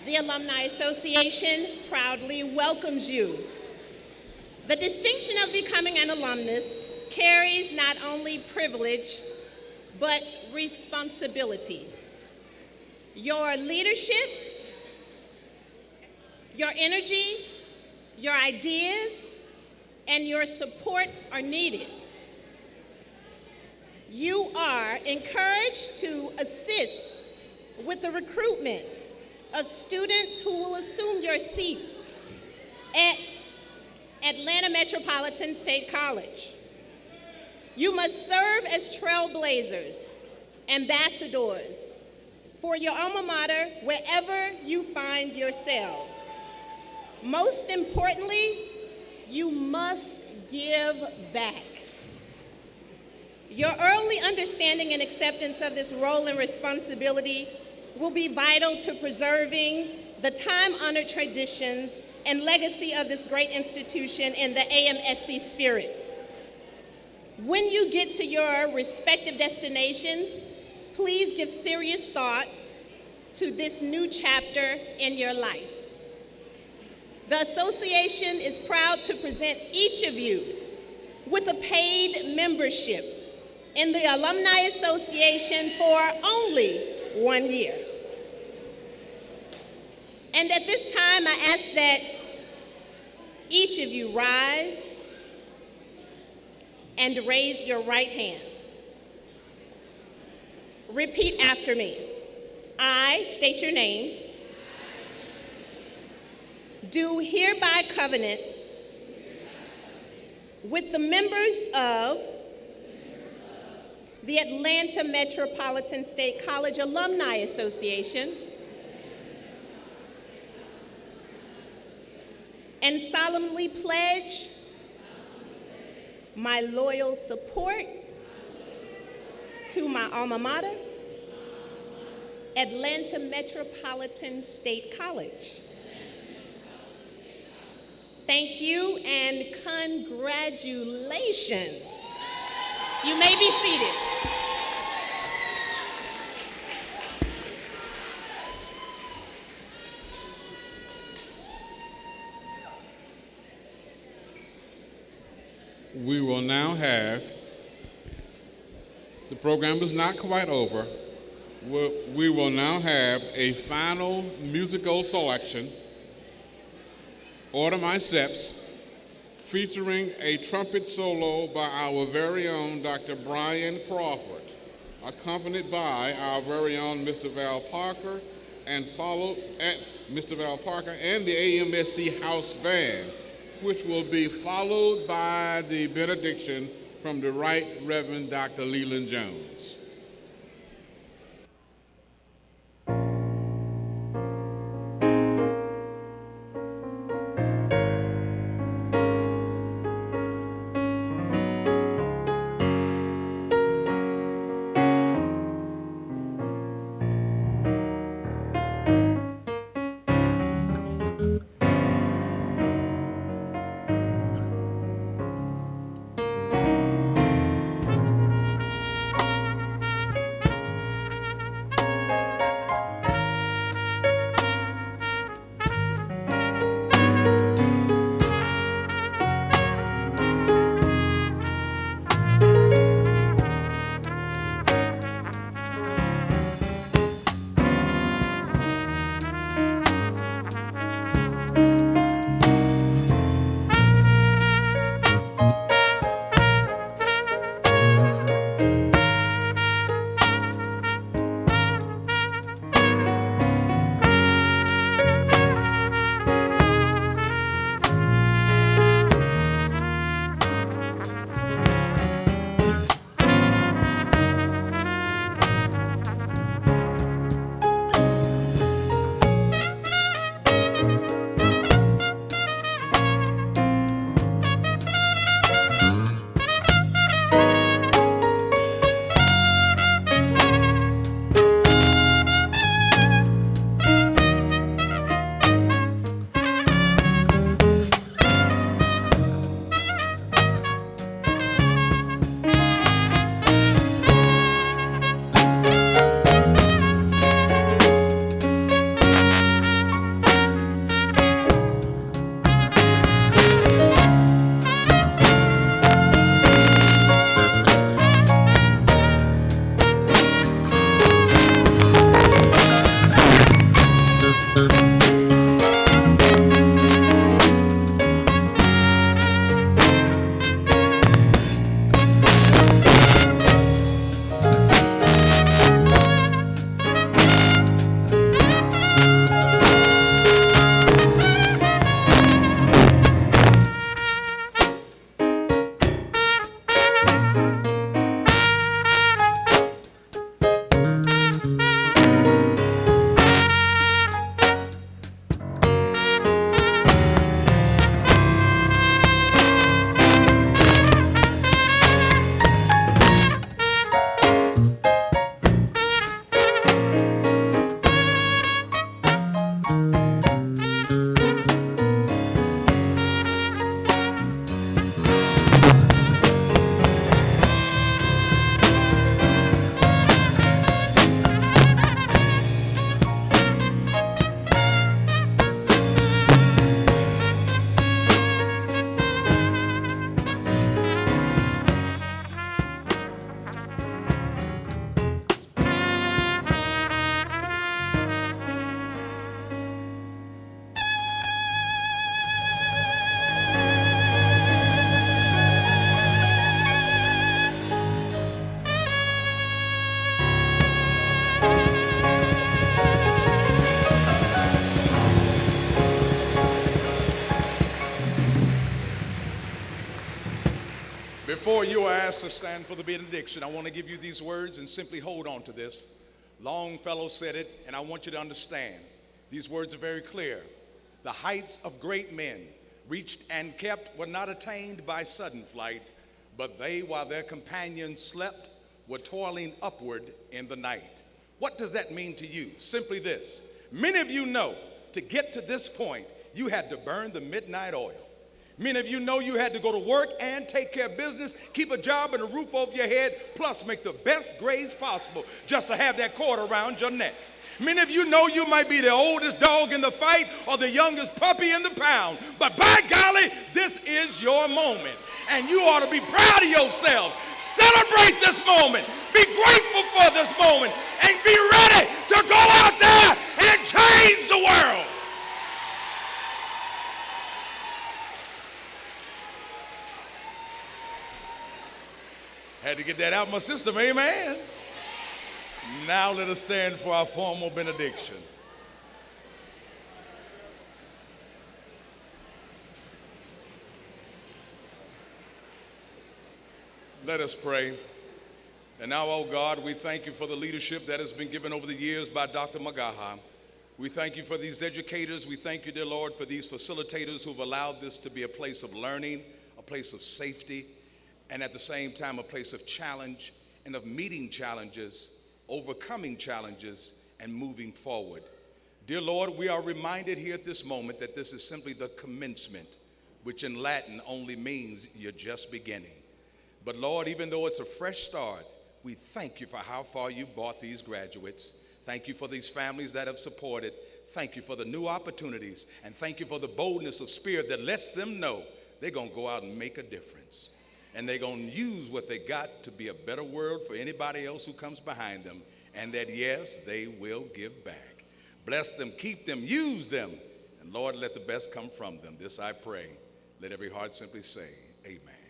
The Alumni Association proudly welcomes you. The distinction of becoming an alumnus carries not only privilege, but responsibility. Your leadership, your energy, your ideas, and your support are needed. You are encouraged to assist with the recruitment of students who will assume your seats at Atlanta Metropolitan State College. You must serve as trailblazers, ambassadors for your alma mater wherever you find yourselves. Most importantly, you must give back. Your early understanding and acceptance of this role and responsibility will be vital to preserving the time-honored traditions and legacy of this great institution in the AMSC spirit. When you get to your respective destinations, please give serious thought to this new chapter in your life. The association is proud to present each of you with a paid membership in the Alumni Association for only 1 year. And at this time, I ask that each of you rise and raise your right hand. Repeat after me. I state your names. Do hereby covenant with the members of the Atlanta Metropolitan State College Alumni Association and solemnly pledge my loyal support to my alma mater, Atlanta Metropolitan State College. Thank you and congratulations. You may be seated. We will now have, the program is not quite over, we will now have a final musical selection, Order My Steps, featuring a trumpet solo by our very own Dr. Brian Crawford. accompanied by our very own Mr. Val Parker, and followed at Mr. Val Parker and the AMSC House Band, which will be followed by the benediction from the Right Reverend Dr. Leland Jones. Before you are asked to stand for the benediction, I want to give you these words and simply hold on to this. Longfellow said it, and I want you to understand. These words are very clear. The heights of great men reached and kept were not attained by sudden flight, but they, while their companions slept, were toiling upward in the night. What does that mean to you? Simply this. Many of you know to get to this point, you had to burn the midnight oil. Many of you know you had to go to work and take care of business, keep a job and a roof over your head, plus make the best grades possible just to have that cord around your neck. Many of you know you might be the oldest dog in the fight or the youngest puppy in the pound, but by golly, this is your moment, and you ought to be proud of yourself. Celebrate this moment, be grateful for this moment, and be ready to go out there and change the world. Had to get that out of my system, amen. Now let us stand for our formal benediction. Let us pray. And now, oh God, we thank you for the leadership that has been given over the years by Dr. Magaha. We thank you for these educators. We thank you, dear Lord, for these facilitators who've allowed this to be a place of learning, a place of safety, and at the same time, a place of challenge and of meeting challenges, overcoming challenges, and moving forward. Dear Lord, we are reminded here at this moment that this is simply the commencement, which in Latin only means you're just beginning. But Lord, even though it's a fresh start, we thank you for how far you brought these graduates. Thank you for these families that have supported. Thank you for the new opportunities. And thank you for the boldness of spirit that lets them know they're going to go out and make a difference. And they're going to use what they got to be a better world for anybody else who comes behind them. And that, yes, they will give back. Bless them, keep them, use them. And Lord, let the best come from them. This I pray. Let every heart simply say, amen.